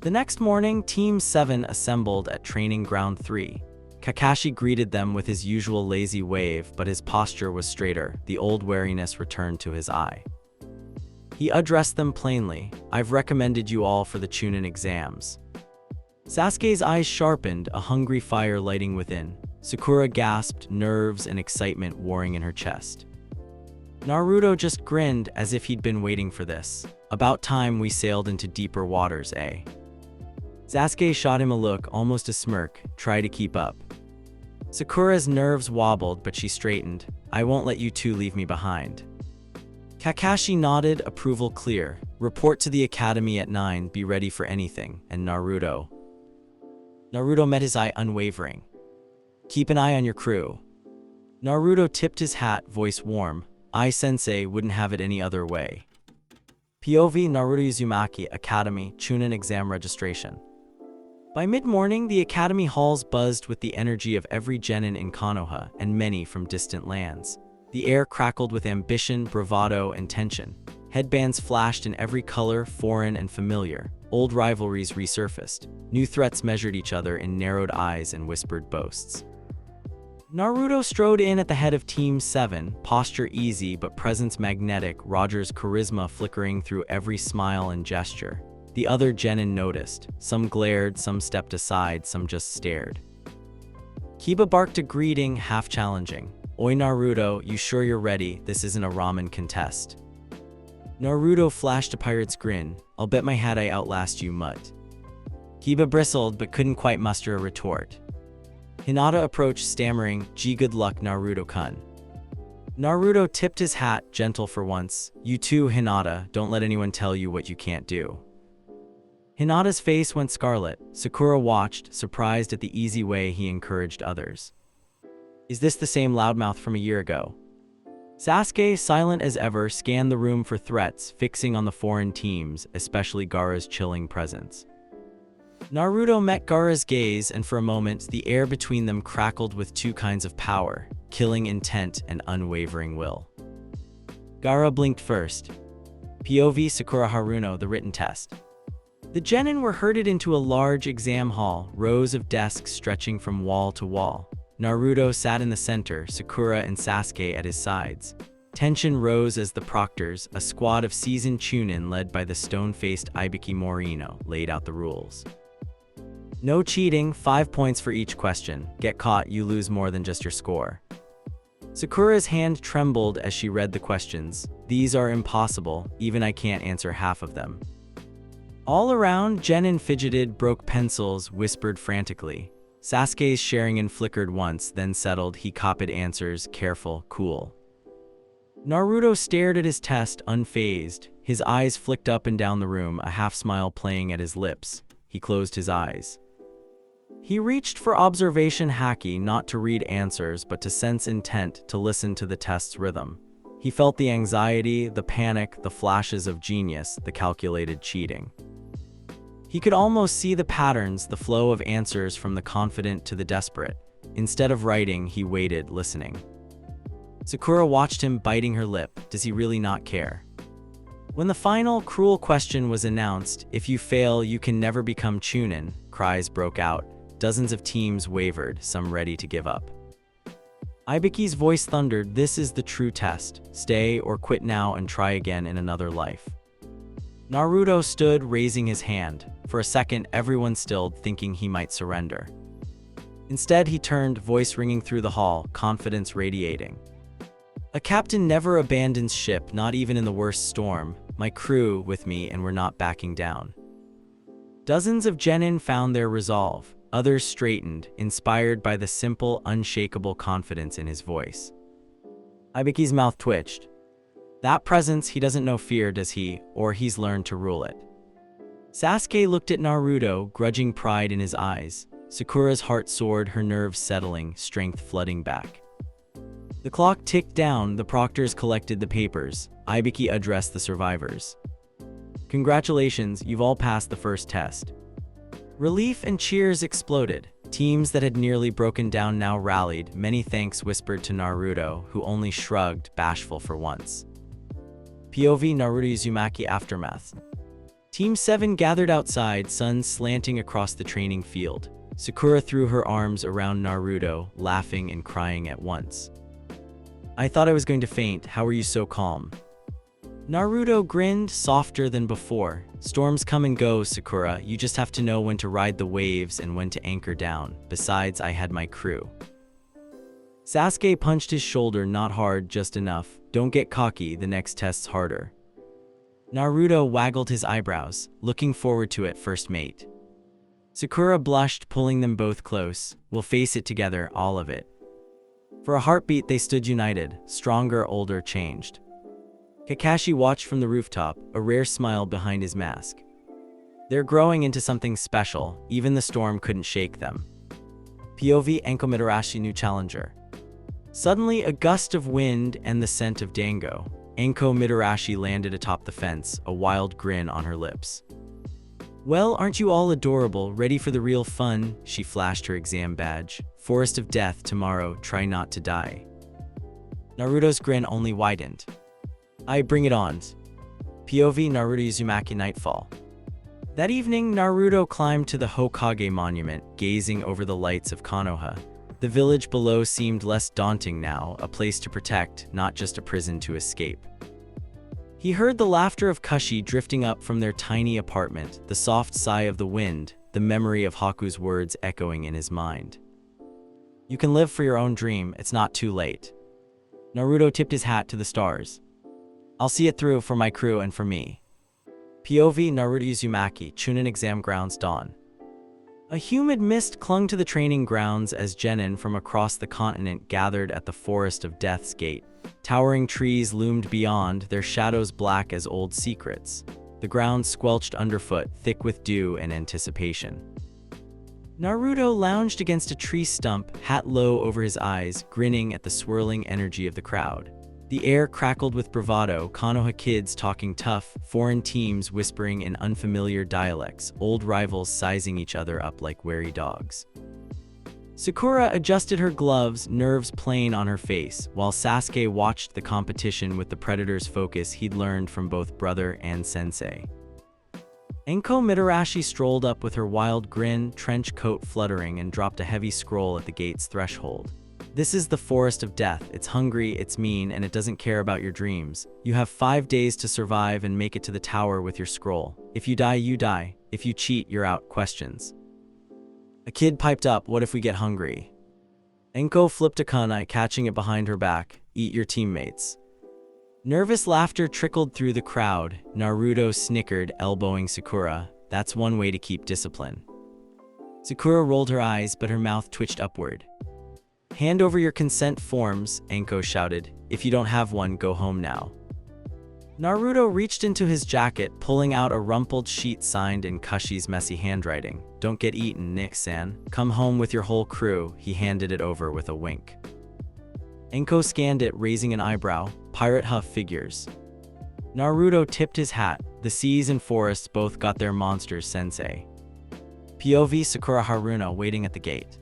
The next morning, Team 7 assembled at Training Ground 3. Kakashi greeted them with his usual lazy wave, but his posture was straighter, the old wariness returned to his eye. He addressed them plainly, I've recommended you all for the Chunin exams. Sasuke's eyes sharpened, a hungry fire lighting within. Sakura gasped, nerves and excitement warring in her chest. Naruto just grinned as if he'd been waiting for this. About time we sailed into deeper waters, eh? Sasuke shot him a look, almost a smirk, try to keep up. Sakura's nerves wobbled, but she straightened. I won't let you two leave me behind. Kakashi nodded, approval clear. Report to the academy at 9, be ready for anything. And Naruto met his eye unwavering. Keep an eye on your crew. Naruto tipped his hat, voice warm. I-sensei wouldn't have it any other way. POV Naruto Uzumaki Academy Chunin exam registration. By mid-morning, the academy halls buzzed with the energy of every genin in Konoha and many from distant lands. The air crackled with ambition, bravado, and tension. Headbands flashed in every color, foreign and familiar. Old rivalries resurfaced. New threats measured each other in narrowed eyes and whispered boasts. Naruto strode in at the head of Team 7, posture easy but presence magnetic, Roger's charisma flickering through every smile and gesture. The other genin noticed. Some glared, some stepped aside, some just stared. Kiba barked a greeting, half challenging. Oi Naruto, you sure you're ready? This isn't a ramen contest. Naruto flashed a pirate's grin. I'll bet my hat I outlast you, mutt. Kiba bristled but couldn't quite muster a retort. Hinata approached, stammering, gee good luck Naruto-kun. Naruto tipped his hat, gentle for once. You too, Hinata, don't let anyone tell you what you can't do. Hinata's face went scarlet. Sakura watched, surprised at the easy way he encouraged others. Is this the same loudmouth from a year ago? Sasuke, silent as ever, scanned the room for threats, fixing on the foreign teams, especially Gaara's chilling presence. Naruto met Gaara's gaze, and for a moment, the air between them crackled with two kinds of power, killing intent and unwavering will. Gaara blinked first. POV Sakura Haruno, the written test. The genin were herded into a large exam hall, rows of desks stretching from wall to wall. Naruto sat in the center, Sakura and Sasuke at his sides. Tension rose as the proctors, a squad of seasoned Chunin led by the stone-faced Ibiki Morino, laid out the rules. No cheating, 5 points for each question. Get caught, you lose more than just your score. Sakura's hand trembled as she read the questions. These are impossible, even I can't answer half of them. All around, genin fidgeted, broke pencils, whispered frantically. Sasuke's Sharingan flickered once, then settled. He copied answers, careful, cool. Naruto stared at his test, unfazed. His eyes flicked up and down the room, a half-smile playing at his lips. He closed his eyes. He reached for observation haki, not to read answers, but to sense intent, to listen to the test's rhythm. He felt the anxiety, the panic, the flashes of genius, the calculated cheating. He could almost see the patterns, the flow of answers from the confident to the desperate. Instead of writing, he waited, listening. Sakura watched him, biting her lip. Does he really not care? When the final, cruel question was announced, if you fail, you can never become Chunin, cries broke out. Dozens of teams wavered, some ready to give up. Ibuki's voice thundered, "This is the true test. Stay or quit now and try again in another life." Naruto stood, raising his hand. For a second, everyone stilled, thinking he might surrender. Instead, he turned, voice ringing through the hall, confidence radiating. "A captain never abandons ship, not even in the worst storm. My crew with me, and we're not backing down." Dozens of genin found their resolve. Others straightened, inspired by the simple, unshakable confidence in his voice. Ibuki's mouth twitched. That presence, he doesn't know fear, does he? Or he's learned to rule it. Sasuke looked at Naruto, grudging pride in his eyes. Sakura's heart soared, her nerves settling, strength flooding back. The clock ticked down, the proctors collected the papers. Ibuki addressed the survivors. "Congratulations, you've all passed the first test." Relief and cheers exploded. Teams that had nearly broken down now rallied. Many thanks whispered to Naruto, who only shrugged, bashful for once. POV Naruto Uzumaki Aftermath. Team 7 gathered outside, sun slanting across the training field. Sakura threw her arms around Naruto, laughing and crying at once. "I thought I was going to faint, how are you so calm?" Naruto grinned, softer than before. "Storms come and go, Sakura. You just have to know when to ride the waves and when to anchor down. Besides, I had my crew." Sasuke punched his shoulder, "Not hard, just enough. Don't get cocky, the next test's harder." Naruto waggled his eyebrows, looking forward to it, first mate. Sakura blushed, pulling them both close. "We'll face it together, all of it." For a heartbeat, they stood united, stronger, older, changed. Kakashi watched from the rooftop, a rare smile behind his mask. They're growing into something special, even the storm couldn't shake them. POV Enko Mitarashi New Challenger. Suddenly, a gust of wind and the scent of dango. Enko Mitarashi landed atop the fence, a wild grin on her lips. "Well, aren't you all adorable, ready for the real fun?" She flashed her exam badge. "Forest of Death tomorrow, try not to die." Naruto's grin only widened. "I bring it on." POV Naruto Uzumaki Nightfall. That evening, Naruto climbed to the Hokage monument, gazing over the lights of Konoha. The village below seemed less daunting now, a place to protect, not just a prison to escape. He heard the laughter of Kashi drifting up from their tiny apartment, the soft sigh of the wind, the memory of Haku's words echoing in his mind. "You can live for your own dream, it's not too late." Naruto tipped his hat to the stars. "I'll see it through for my crew and for me." POV Naruto Uzumaki Chunin Exam Grounds Dawn. A humid mist clung to the training grounds as genin from across the continent gathered at the Forest of Death's gate. Towering trees loomed beyond, their shadows black as old secrets. The ground squelched underfoot, thick with dew and anticipation. Naruto lounged against a tree stump, hat low over his eyes, grinning at the swirling energy of the crowd. The air crackled with bravado, Konoha kids talking tough, foreign teams whispering in unfamiliar dialects, old rivals sizing each other up like wary dogs. Sakura adjusted her gloves, nerves playing on her face, while Sasuke watched the competition with the predator's focus he'd learned from both brother and sensei. Enko Mitarashi strolled up with her wild grin, trench coat fluttering, and dropped a heavy scroll at the gate's threshold. "This is the Forest of Death. It's hungry, it's mean, and it doesn't care about your dreams. You have 5 days to survive and make it to the tower with your scroll. If you die, you die. If you cheat, you're out. Questions?" A kid piped up, "What if we get hungry?" Enko flipped a kunai, catching it behind her back. "Eat your teammates." Nervous laughter trickled through the crowd. Naruto snickered, elbowing Sakura. "That's one way to keep discipline." Sakura rolled her eyes, but her mouth twitched upward. "Hand over your consent forms," Enko shouted. "If you don't have one, go home now." Naruto reached into his jacket, pulling out a rumpled sheet signed in Kashi's messy handwriting. "Don't get eaten, Nick-san. Come home with your whole crew." He handed it over with a wink. Enko scanned it, raising an eyebrow. "Pirate Huff figures." Naruto tipped his hat. The seas and forests both got their monsters, sensei. POV Sakura Haruna waiting at the gate.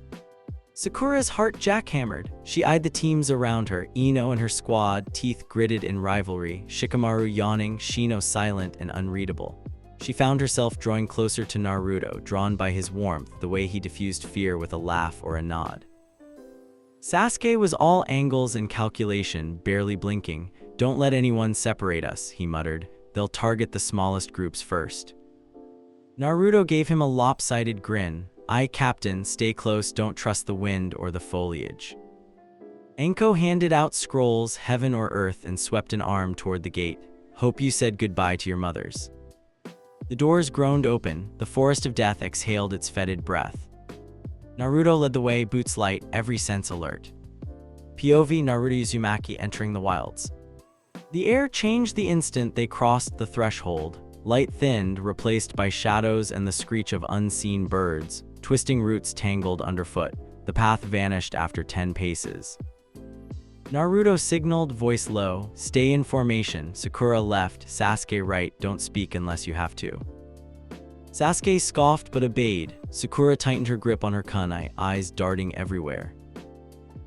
Sakura's heart jackhammered. She eyed the teams around her, Ino and her squad, teeth gritted in rivalry, Shikamaru yawning, Shino silent and unreadable. She found herself drawing closer to Naruto, drawn by his warmth, the way he diffused fear with a laugh or a nod. Sasuke was all angles and calculation, barely blinking. "Don't let anyone separate us," he muttered. "They'll target the smallest groups first." Naruto gave him a lopsided grin. "Aye, Captain, stay close, don't trust the wind or the foliage." Enko handed out scrolls, heaven or earth, and swept an arm toward the gate. "Hope you said goodbye to your mothers." The doors groaned open, the forest of death exhaled its fetid breath. Naruto led the way, boots light, every sense alert. POV Naruto Uzumaki entering the wilds. The air changed the instant they crossed the threshold. Light thinned, replaced by shadows and the screech of unseen birds. Twisting roots tangled underfoot. The path vanished after 10 paces. Naruto signaled, voice low, "Stay in formation." Sakura left, Sasuke right, "Don't speak unless you have to." Sasuke scoffed but obeyed. Sakura tightened her grip on her kunai, eyes darting everywhere.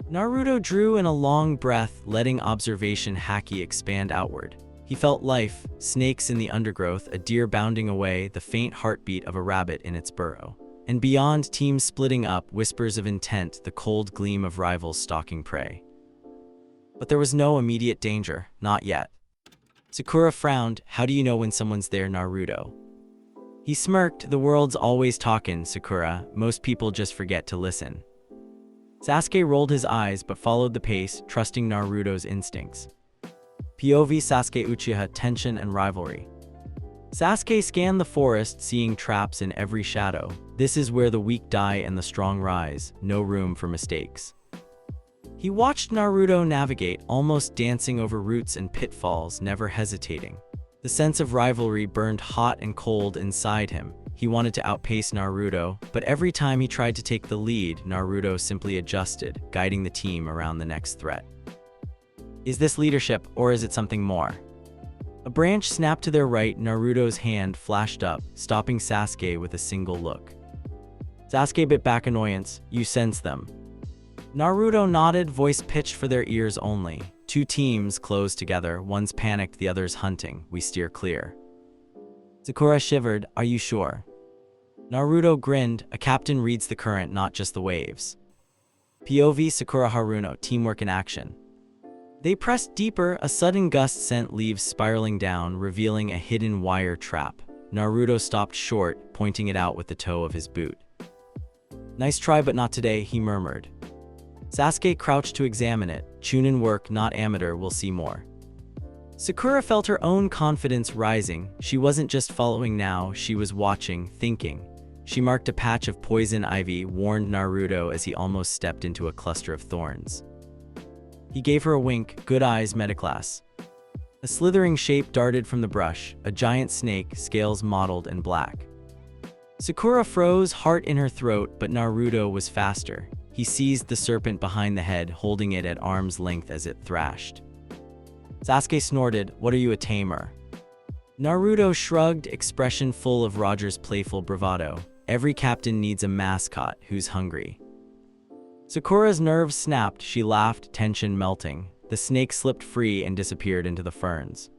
Naruto drew in a long breath, letting observation haki expand outward. He felt life, snakes in the undergrowth, a deer bounding away, the faint heartbeat of a rabbit in its burrow. And beyond, teams splitting up, whispers of intent, the cold gleam of rivals stalking prey. But there was no immediate danger, not yet. Sakura frowned. "How do you know when someone's there, Naruto?" He smirked. "The world's always talkin', Sakura. Most people just forget to listen." Sasuke rolled his eyes but followed the pace, trusting Naruto's instincts. POV Sasuke Uchiha, tension and rivalry. Sasuke scanned the forest, seeing traps in every shadow. This is where the weak die and the strong rise, no room for mistakes. He watched Naruto navigate, almost dancing over roots and pitfalls, never hesitating. The sense of rivalry burned hot and cold inside him. He wanted to outpace Naruto, but every time he tried to take the lead, Naruto simply adjusted, guiding the team around the next threat. Is this leadership, or is it something more? A branch snapped to their right. Naruto's hand flashed up, stopping Sasuke with a single look. Sasuke bit back annoyance. "You sense them." Naruto nodded, voice pitched for their ears only. "Two teams close together, one's panicked, the other's hunting. We steer clear." Sakura shivered. "Are you sure?" Naruto grinned. "A captain reads the current, not just the waves." POV Sakura Haruno, teamwork in action. They pressed deeper. A sudden gust sent leaves spiraling down, revealing a hidden wire trap. Naruto stopped short, pointing it out with the toe of his boot. "Nice try, but not today," he murmured. Sasuke crouched to examine it. "Chunin work, not amateur, we'll see more." Sakura felt her own confidence rising. She wasn't just following now, she was watching, thinking. She marked a patch of poison ivy, warned Naruto as he almost stepped into a cluster of thorns. He gave her a wink. "Good eyes, metaclass." A slithering shape darted from the brush, a giant snake, scales mottled and black. Sakura froze, heart in her throat, but Naruto was faster. He seized the serpent behind the head, holding it at arm's length as it thrashed. Sasuke snorted. "What are you, a tamer?" Naruto shrugged, expression full of Roger's playful bravado. "Every captain needs a mascot who's hungry." Sakura's nerves snapped. She laughed, tension melting. The snake slipped free and disappeared into the ferns.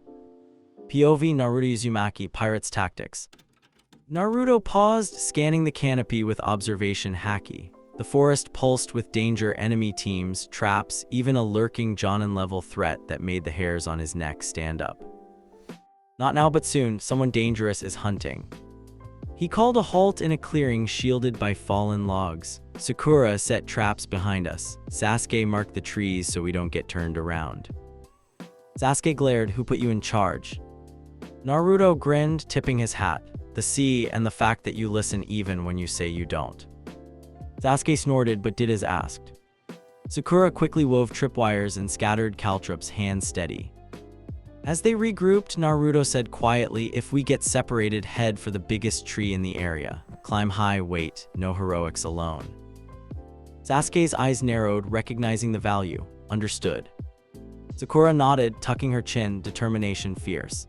POV Naruto Uzumaki, Pirate's Tactics. Naruto paused, scanning the canopy with observation haki. The forest pulsed with danger, enemy teams, traps, even a lurking Jonin-level threat that made the hairs on his neck stand up. Not now but soon, someone dangerous is hunting. He called a halt in a clearing shielded by fallen logs. Sakura set traps behind us. Sasuke marked the trees so we don't get turned around. Sasuke glared. "Who put you in charge?" Naruto grinned, tipping his hat. "The sea and the fact that you listen even when you say you don't." Sasuke snorted but did as asked. Sakura quickly wove tripwires and scattered caltrops, hands steady. As they regrouped, Naruto said quietly, "If we get separated, head for the biggest tree in the area. Climb high, wait, no heroics alone." Sasuke's eyes narrowed, recognizing the value. "Understood." Sakura nodded, tucking her chin, determination fierce.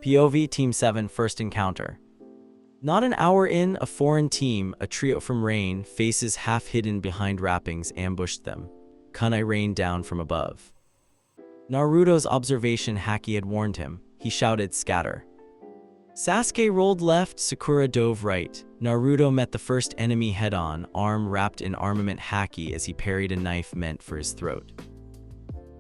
POV Team 7 First Encounter. Not an hour in, a foreign team, a trio from Rain, faces half hidden behind wrappings, ambushed them. Kunai rained down from above. Naruto's observation haki had warned him. He shouted, "Scatter." Sasuke rolled left, Sakura dove right. Naruto met the first enemy head-on, arm wrapped in armament haki as he parried a knife meant for his throat.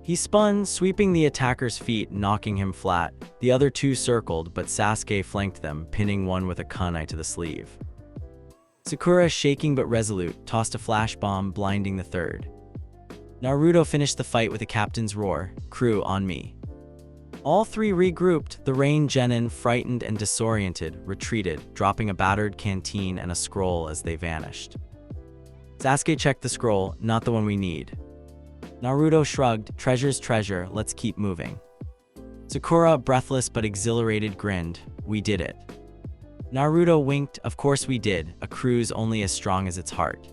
He spun, sweeping the attacker's feet, knocking him flat. The other two circled, but Sasuke flanked them, pinning one with a kunai to the sleeve. Sakura, shaking but resolute, tossed a flash bomb, blinding the third. Naruto finished the fight with a captain's roar, "Crew, on me." All three regrouped. The Rain Genin, frightened and disoriented, retreated, dropping a battered canteen and a scroll as they vanished. Sasuke checked the scroll, "Not the one we need." Naruto shrugged, "Treasure's treasure, let's keep moving." Sakura, breathless but exhilarated, grinned, "We did it." Naruto winked, "Of course we did, a crew's only as strong as its heart."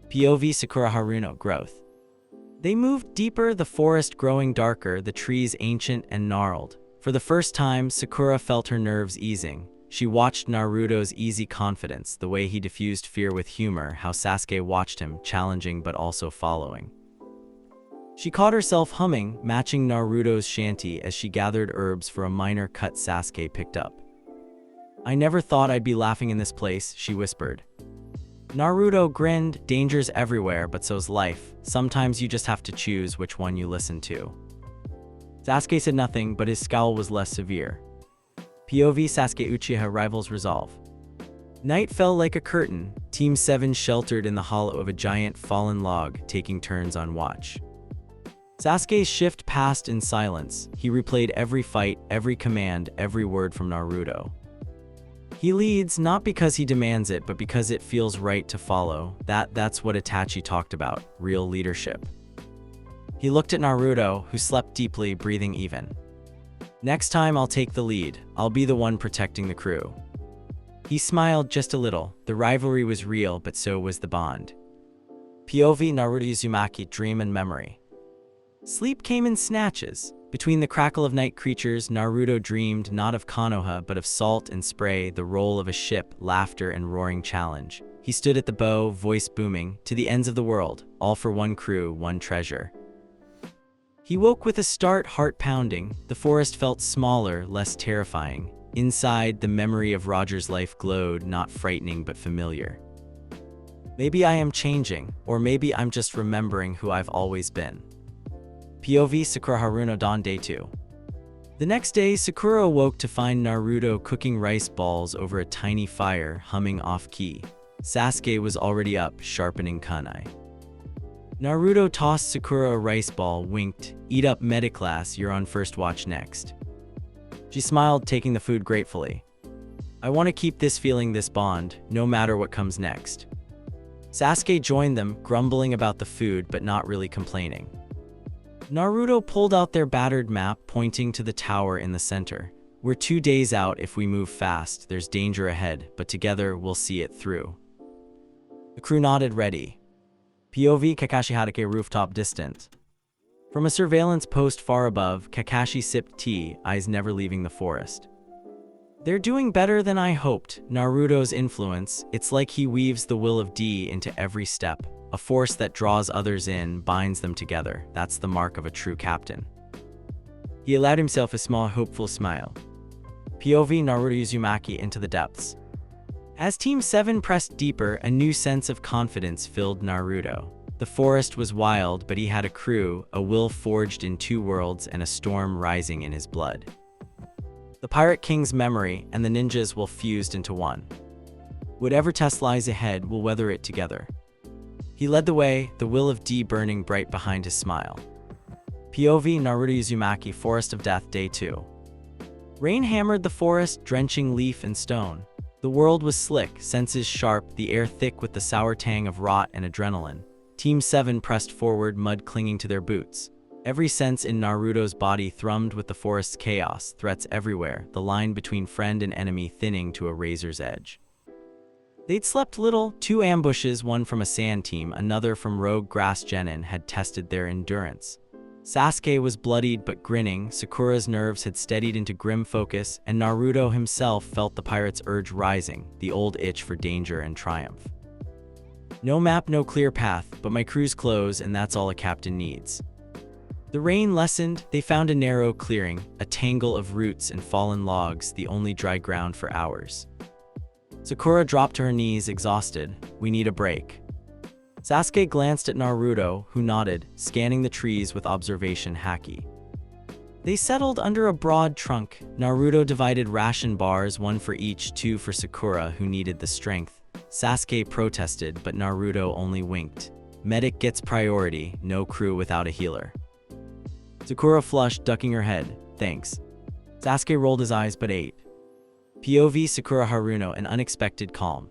POV Sakura Haruno, growth. They moved deeper, the forest growing darker, the trees ancient and gnarled. For the first time, Sakura felt her nerves easing. She watched Naruto's easy confidence, the way he diffused fear with humor, how Sasuke watched him, challenging but also following. She caught herself humming, matching Naruto's shanty as she gathered herbs for a minor cut Sasuke picked up. "I never thought I'd be laughing in this place," she whispered. Naruto grinned, "Dangers everywhere, but so's life. Sometimes you just have to choose which one you listen to." Sasuke said nothing, but his scowl was less severe. POV Sasuke Uchiha rivals resolve. Night fell like a curtain. Team 7 sheltered in the hollow of a giant fallen log, taking turns on watch. Sasuke's shift passed in silence. He replayed every fight, every command, every word from Naruto. He leads not because he demands it, but because it feels right to follow. That's what Itachi talked about, real leadership. He looked at Naruto, who slept deeply, breathing even. "Next time I'll take the lead. I'll be the one protecting the crew." He smiled just a little. The rivalry was real, but so was the bond. POV Naruto Uzumaki, dream and memory. Sleep came in snatches. Between the crackle of night creatures, Naruto dreamed not of Konoha but of salt and spray, the roll of a ship, laughter and roaring challenge. He stood at the bow, voice booming, "To the ends of the world, all for one crew, one treasure." He woke with a start, heart pounding. The forest felt smaller, less terrifying. Inside, the memory of Roger's life glowed, not frightening but familiar. Maybe I am changing, or maybe I'm just remembering who I've always been. POV Sakura Haruno Dawn Day 2. The next day, Sakura awoke to find Naruto cooking rice balls over a tiny fire, humming off-key. Sasuke was already up, sharpening kunai. Naruto tossed Sakura a rice ball, winked, "Eat up, Metaclass, you're on first watch next." She smiled, taking the food gratefully. "I want to keep this feeling, this bond, no matter what comes next." Sasuke joined them, grumbling about the food but not really complaining. Naruto pulled out their battered map, pointing to the tower in the center. "We're 2 days out. If we move fast, there's danger ahead, but together we'll see it through." The crew nodded, ready. POV Kakashi Hatake rooftop distant. From a surveillance post far above, Kakashi sipped tea, eyes never leaving the forest. "They're doing better than I hoped." Naruto's influence, it's like he weaves the will of D into every step. A force that draws others in, binds them together. That's the mark of a true captain. He allowed himself a small, hopeful smile. POV Naruto Uzumaki into the depths. As Team 7 pressed deeper, a new sense of confidence filled Naruto. The forest was wild, but he had a crew, a will forged in 2 worlds, and a storm rising in his blood. The Pirate King's memory and the ninjas will fused into one. Whatever test lies ahead, we'll weather it together. He led the way, the will of D burning bright behind his smile. POV Naruto Uzumaki Forest of Death Day 2. Rain hammered the forest, drenching leaf and stone. The world was slick, senses sharp, the air thick with the sour tang of rot and adrenaline. Team 7 pressed forward, mud clinging to their boots. Every sense in Naruto's body thrummed with the forest's chaos, threats everywhere, the line between friend and enemy thinning to a razor's edge. They'd slept little. 2 ambushes, one from a sand team, another from rogue grass genin, had tested their endurance. Sasuke was bloodied but grinning, Sakura's nerves had steadied into grim focus, and Naruto himself felt the pirate's urge rising, the old itch for danger and triumph. "No map, no clear path, but my crew's close, and that's all a captain needs." The rain lessened, they found a narrow clearing, a tangle of roots and fallen logs, the only dry ground for hours. Sakura dropped to her knees, exhausted. We need a break. Sasuke glanced at Naruto, who nodded, scanning the trees with observation haki. They settled under a broad trunk. Naruto divided ration bars, one for each, two for Sakura, who needed the strength. Sasuke protested, but Naruto only winked. Medic gets priority, no crew without a healer. Sakura flushed, ducking her head. Thanks. Sasuke rolled his eyes but ate. POV Sakura Haruno, an unexpected calm.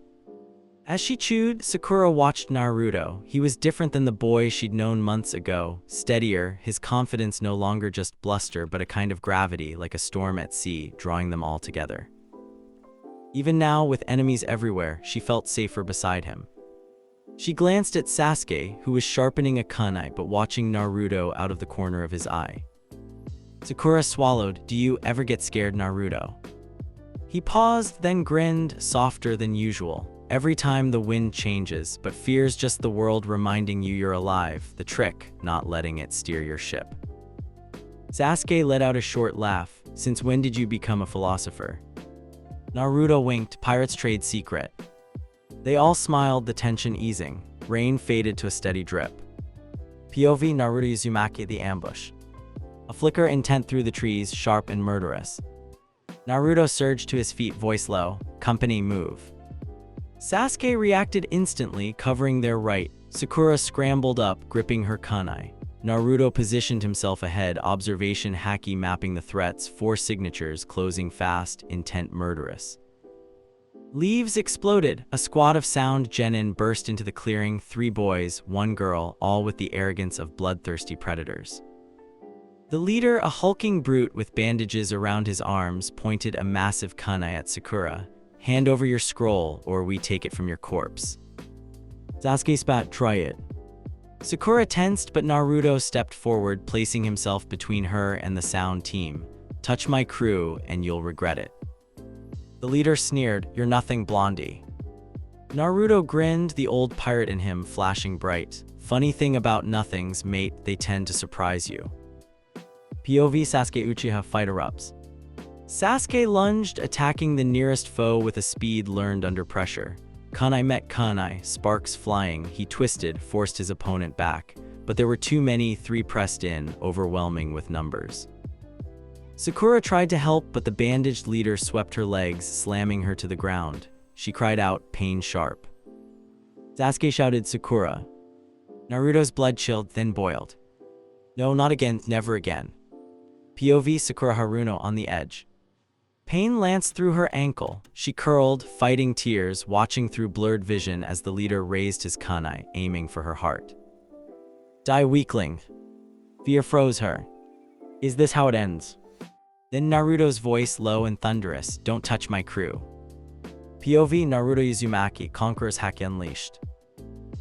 As she chewed, Sakura watched Naruto. He was different than the boy she'd known months ago. Steadier, his confidence no longer just bluster but a kind of gravity, like a storm at sea, drawing them all together. Even now, with enemies everywhere, she felt safer beside him. She glanced at Sasuke, who was sharpening a kunai but watching Naruto out of the corner of his eye. Sakura swallowed. Do you ever get scared, Naruto? He paused, then grinned, softer than usual. Every time the wind changes, but fear's just the world reminding you you're alive. The trick, not letting it steer your ship. Sasuke let out a short laugh. Since when did you become a philosopher? Naruto winked. Pirates trade secret. They all smiled, the tension easing. Rain faded to a steady drip. POV Naruto Uzumaki, the ambush. A flicker intent through the trees, sharp and murderous. Naruto surged to his feet, voice low. Company, move. Sasuke reacted instantly, covering their right. Sakura scrambled up, gripping her kunai. Naruto positioned himself ahead, observation haki mapping the threats, 4 signatures, closing fast, intent murderous. Leaves exploded. A squad of sound genin burst into the clearing, 3 boys, 1 girl, all with the arrogance of bloodthirsty predators. The leader, a hulking brute with bandages around his arms, pointed a massive kunai at Sakura. Hand over your scroll, or we take it from your corpse. Sasuke spat, try it. Sakura tensed, but Naruto stepped forward, placing himself between her and the sound team. Touch my crew, and you'll regret it. The leader sneered, you're nothing, blondie. Naruto grinned, the old pirate in him flashing bright. Funny thing about nothings, mate, they tend to surprise you. POV Sasuke Uchiha fight erupts. Sasuke lunged, attacking the nearest foe with a speed learned under pressure. Kunai met kunai, sparks flying. He twisted, forced his opponent back. But there were too many, 3 pressed in, overwhelming with numbers. Sakura tried to help, but the bandaged leader swept her legs, slamming her to the ground. She cried out, pain sharp. Sasuke shouted, Sakura. Naruto's blood chilled, then boiled. No, not again, never again. POV Sakura Haruno on the edge. Pain lanced through her ankle. She curled, fighting tears, watching through blurred vision as the leader raised his kunai, aiming for her heart. Die, weakling. Fear froze her. Is this how it ends? Then Naruto's voice, low and thunderous, don't touch my crew. POV Naruto Uzumaki, Conqueror's Haki unleashed.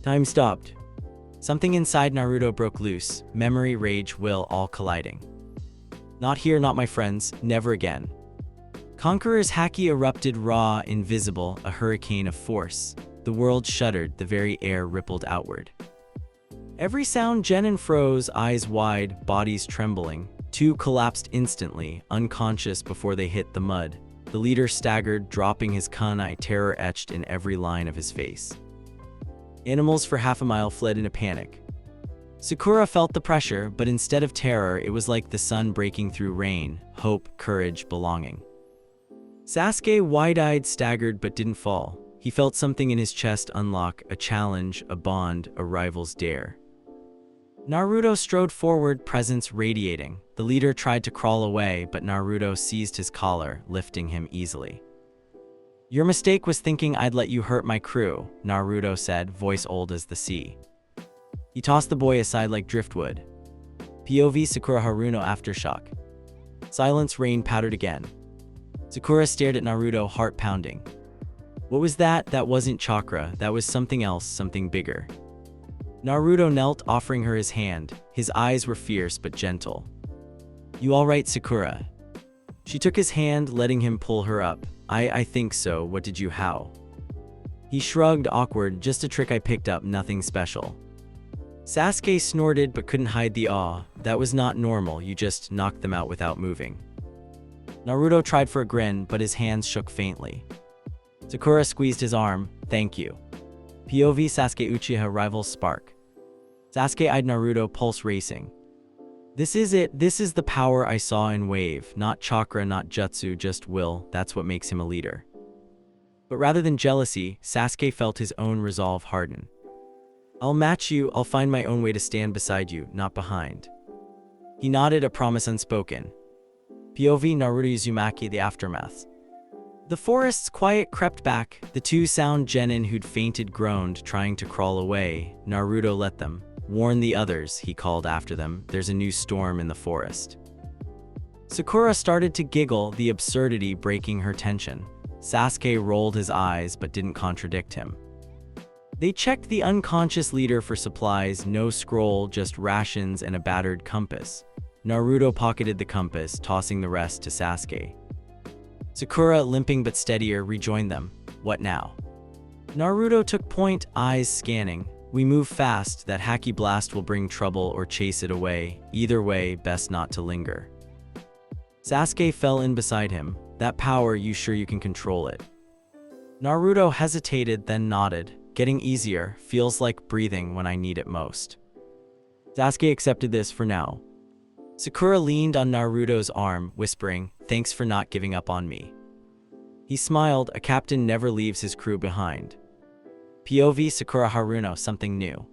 Time stopped. Something inside Naruto broke loose, memory, rage, will all colliding. Not here, not my friends, never again. Conqueror's Haki erupted raw, invisible, a hurricane of force. The world shuddered, the very air rippled outward. Every sound genin froze, eyes wide, bodies trembling. 2 collapsed instantly, unconscious before they hit the mud. The leader staggered, dropping his kunai, terror etched in every line of his face. Animals for half a mile fled in a panic. Sakura felt the pressure, but instead of terror, it was like the sun breaking through rain, hope, courage, belonging. Sasuke, wide-eyed, staggered but didn't fall. He felt something in his chest unlock, a challenge, a bond, a rival's dare. Naruto strode forward, presence radiating. The leader tried to crawl away, but Naruto seized his collar, lifting him easily. Your mistake was thinking I'd let you hurt my crew, Naruto said, voice old as the sea. He tossed the boy aside like driftwood. POV Sakura Haruno aftershock. Silence, rain powdered again. Sakura stared at Naruto, heart pounding. What was that? That wasn't chakra, that was something else, something bigger. Naruto knelt, offering her his hand. His eyes were fierce but gentle. You alright, Sakura? She took his hand, letting him pull her up. I think so, what did you how? He shrugged, awkward, just a trick I picked up, nothing special. Sasuke snorted but couldn't hide the awe. That was not normal, you just knocked them out without moving. Naruto tried for a grin, but his hands shook faintly. Sakura squeezed his arm. Thank you. POV Sasuke Uchiha rivals spark. Sasuke eyed Naruto, pulse racing. This is it. This is the power I saw in Wave. Not chakra, not jutsu, just will. That's what makes him a leader. But rather than jealousy, Sasuke felt his own resolve harden. I'll match you. I'll find my own way to stand beside you, not behind. He nodded, a promise unspoken. POV Naruto Uzumaki, the aftermath. The forest's quiet crept back. The two sound genin who'd fainted groaned, trying to crawl away. Naruto let them. Warn the others, he called after them. There's a new storm in the forest. Sakura started to giggle, the absurdity breaking her tension. Sasuke rolled his eyes but didn't contradict him. They checked the unconscious leader for supplies, no scroll, just rations and a battered compass. Naruto pocketed the compass, tossing the rest to Sasuke. Sakura, limping but steadier, rejoined them. What now? Naruto took point, eyes scanning. We move fast, that Haki blast will bring trouble or chase it away. Either way, best not to linger. Sasuke fell in beside him. That power, you sure you can control it? Naruto hesitated, then nodded. Getting easier, feels like breathing when I need it most. Sasuke accepted this for now. Sakura leaned on Naruto's arm, whispering, thanks for not giving up on me. He smiled, a captain never leaves his crew behind. POV Sakura Haruno, something new.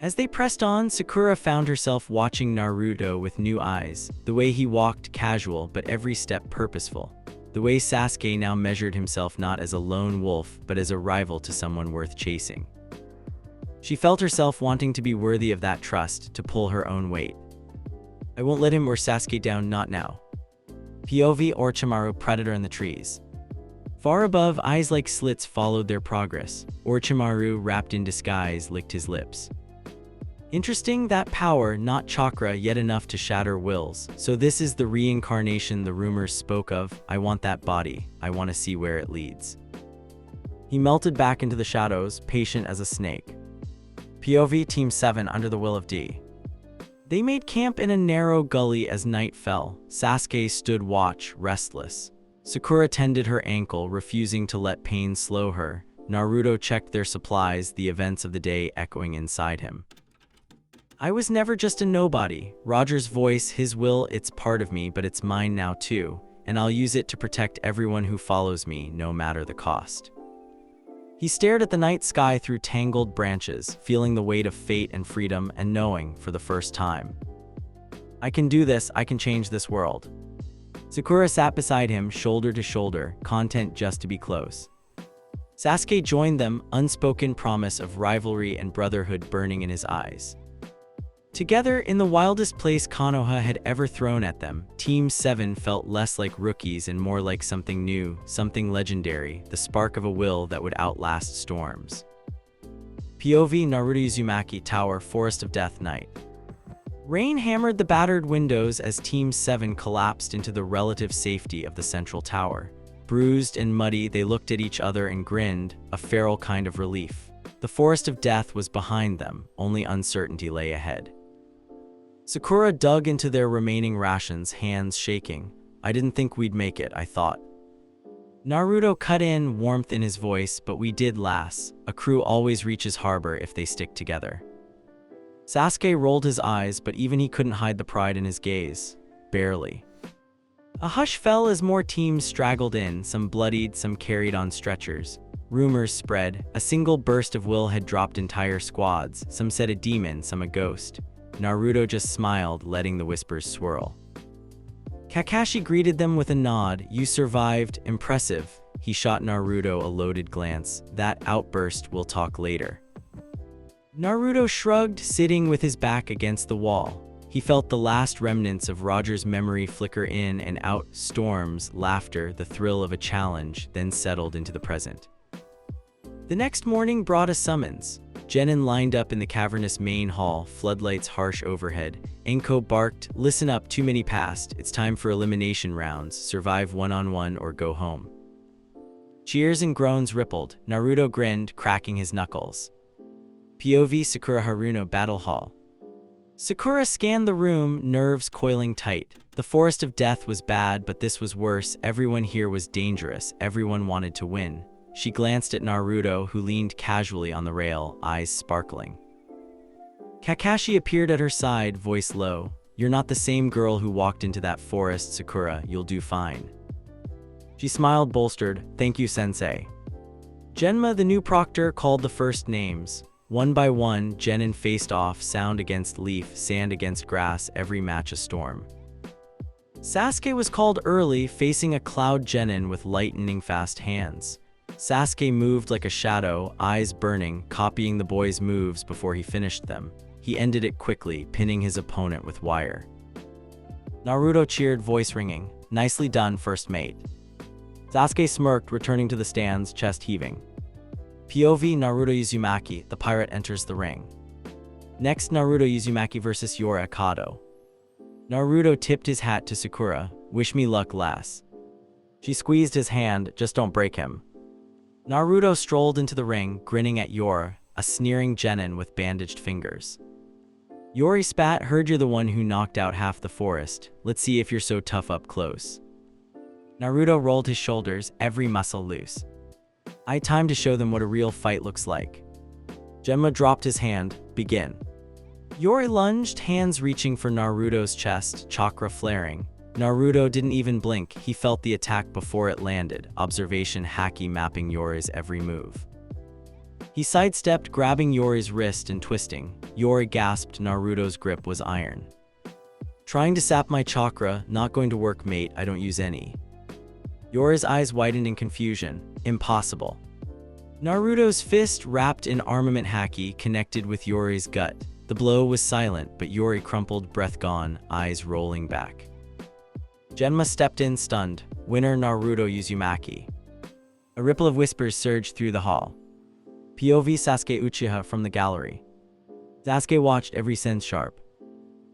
As they pressed on, Sakura found herself watching Naruto with new eyes. The way he walked, casual, but every step purposeful. The way Sasuke now measured himself not as a lone wolf, but as a rival to someone worth chasing. She felt herself wanting to be worthy of that trust, to pull her own weight. I won't let him or Sasuke down, not now. POV Orochimaru, predator in the trees. Far above, eyes like slits followed their progress. Orochimaru, wrapped in disguise, licked his lips. Interesting, that power, not chakra, yet enough to shatter wills. So this is the reincarnation the rumors spoke of. I want that body. I want to see where it leads. He melted back into the shadows, patient as a snake. POV Team 7 under the will of D. They made camp in a narrow gully as night fell. Sasuke stood watch, restless. Sakura tended her ankle, refusing to let pain slow her. Naruto checked their supplies, the events of the day echoing inside him. I was never just a nobody. Roger's voice, his will, it's part of me, but it's mine now too, and I'll use it to protect everyone who follows me, no matter the cost. He stared at the night sky through tangled branches, feeling the weight of fate and freedom, and knowing, for the first time, I can do this, I can change this world. Sakura sat beside him, shoulder to shoulder, content just to be close. Sasuke joined them, unspoken promise of rivalry and brotherhood burning in his eyes. Together, in the wildest place Konoha had ever thrown at them, Team 7 felt less like rookies and more like something new, something legendary, the spark of a will that would outlast storms. POV Naruto Uzumaki Tower, Forest of Death, night. Rain hammered the battered windows as Team 7 collapsed into the relative safety of the central tower. Bruised and muddy, they looked at each other and grinned, a feral kind of relief. The Forest of Death was behind them, only uncertainty lay ahead. Sakura dug into their remaining rations, hands shaking. I didn't think we'd make it, I thought. Naruto cut in, warmth in his voice, but we did last. A crew always reaches harbor if they stick together. Sasuke rolled his eyes, but even he couldn't hide the pride in his gaze. Barely. A hush fell as more teams straggled in, some bloodied, some carried on stretchers. Rumors spread. A single burst of will had dropped entire squads. Some said a demon, some a ghost. Naruto just smiled, letting the whispers swirl. Kakashi greeted them with a nod. You survived. Impressive. He shot Naruto a loaded glance. That outburst, we'll talk later. Naruto shrugged, sitting with his back against the wall. He felt the last remnants of Roger's memory flicker in and out, storms, laughter, the thrill of a challenge, then settled into the present. The next morning brought a summons. Genin lined up in the cavernous main hall, floodlights harsh overhead. Enko barked, listen up, too many passed. It's time for elimination rounds, survive one-on-one or go home. Cheers and groans rippled. Naruto grinned, cracking his knuckles. POV Sakura Haruno Battle Hall. Sakura scanned the room, nerves coiling tight. The forest of death was bad, but this was worse. Everyone here was dangerous. Everyone wanted to win. She glanced at Naruto, who leaned casually on the rail, eyes sparkling. Kakashi appeared at her side, voice low. "You're not the same girl who walked into that forest, Sakura. You'll do fine." She smiled, bolstered. "Thank you, sensei." Genma, the new proctor, called the first names. One by one, Genin faced off, sound against leaf, sand against grass, every match a storm. Sasuke was called early, facing a cloud Genin with lightning-fast hands. Sasuke moved like a shadow, eyes burning, copying the boy's moves before he finished them. He ended it quickly, pinning his opponent with wire. Naruto cheered, voice ringing. "Nicely done, first mate." Sasuke smirked, returning to the stands, chest heaving. POV Naruto Uzumaki, the pirate enters the ring. Next, Naruto Uzumaki vs Yori Akado. Naruto tipped his hat to Sakura. "Wish me luck, lass." She squeezed his hand, "Just don't break him." Naruto strolled into the ring, grinning at Yori, a sneering genin with bandaged fingers. Yori spat, "Heard you're the one who knocked out half the forest. Let's see if you're so tough up close." Naruto rolled his shoulders, every muscle loose. Time to show them what a real fight looks like." Genma dropped his hand. "Begin." Yori lunged, hands reaching for Naruto's chest, chakra flaring. Naruto didn't even blink. He felt the attack before it landed, observation haki mapping Yori's every move. He sidestepped, grabbing Yori's wrist and twisting. Yori gasped. Naruto's grip was iron. "Trying to sap my chakra, not going to work, mate. I don't use any." Yori's eyes widened in confusion. "Impossible." Naruto's fist, wrapped in armament haki, connected with Yori's gut. The blow was silent, but Yori crumpled, breath gone, eyes rolling back. Genma stepped in, stunned. "Winner Naruto Uzumaki." A ripple of whispers surged through the hall. POV Sasuke Uchiha from the gallery. Sasuke watched, every sense sharp.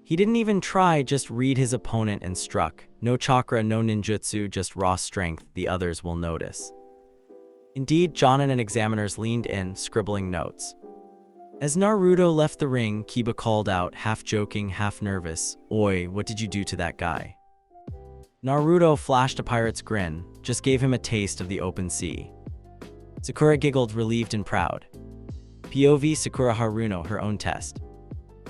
He didn't even try, just read his opponent and struck. No chakra, no ninjutsu, just raw strength. The others will notice. Indeed, Jonin and examiners leaned in, scribbling notes. As Naruto left the ring, Kiba called out, half joking, half nervous, "Oi, what did you do to that guy?" Naruto flashed a pirate's grin, just gave him a taste of the open sea. Sakura giggled, relieved and proud. POV Sakura Haruno, her own test.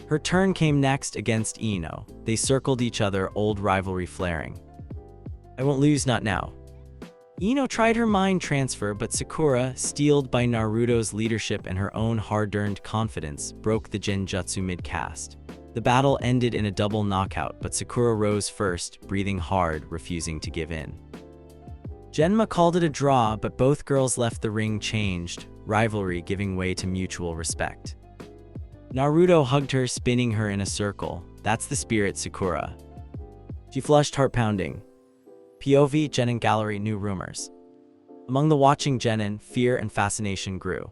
Her turn came next against Ino. They circled each other, old rivalry flaring. "I won't lose, not now." Ino tried her mind transfer, but Sakura, steeled by Naruto's leadership and her own hard-earned confidence, broke the genjutsu mid-cast. The battle ended in a double knockout, but Sakura rose first, breathing hard, refusing to give in. Genma called it a draw, but both girls left the ring changed, rivalry giving way to mutual respect. Naruto hugged her, spinning her in a circle. "That's the spirit, Sakura." She flushed, heart pounding. POV Genin gallery, new rumors. Among the watching Genin, fear and fascination grew.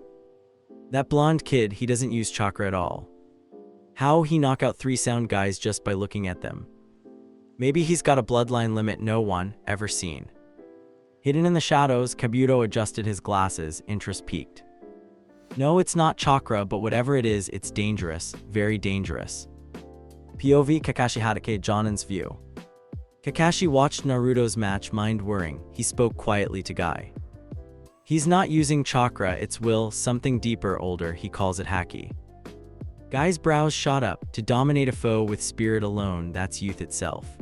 "That blonde kid, he doesn't use chakra at all. How he knock out 3 sound guys just by looking at them? Maybe he's got a bloodline limit no one ever seen." Hidden in the shadows, Kabuto adjusted his glasses, interest peaked. "No, it's not chakra, but whatever it is, it's dangerous, very dangerous." POV Kakashi Hatake, Jonin's view. Kakashi watched Naruto's match, mind whirring. He spoke quietly to Guy. "He's not using chakra, it's will, something deeper, older, he calls it haki." Guy's brows shot up. "To dominate a foe with spirit alone, that's youth itself."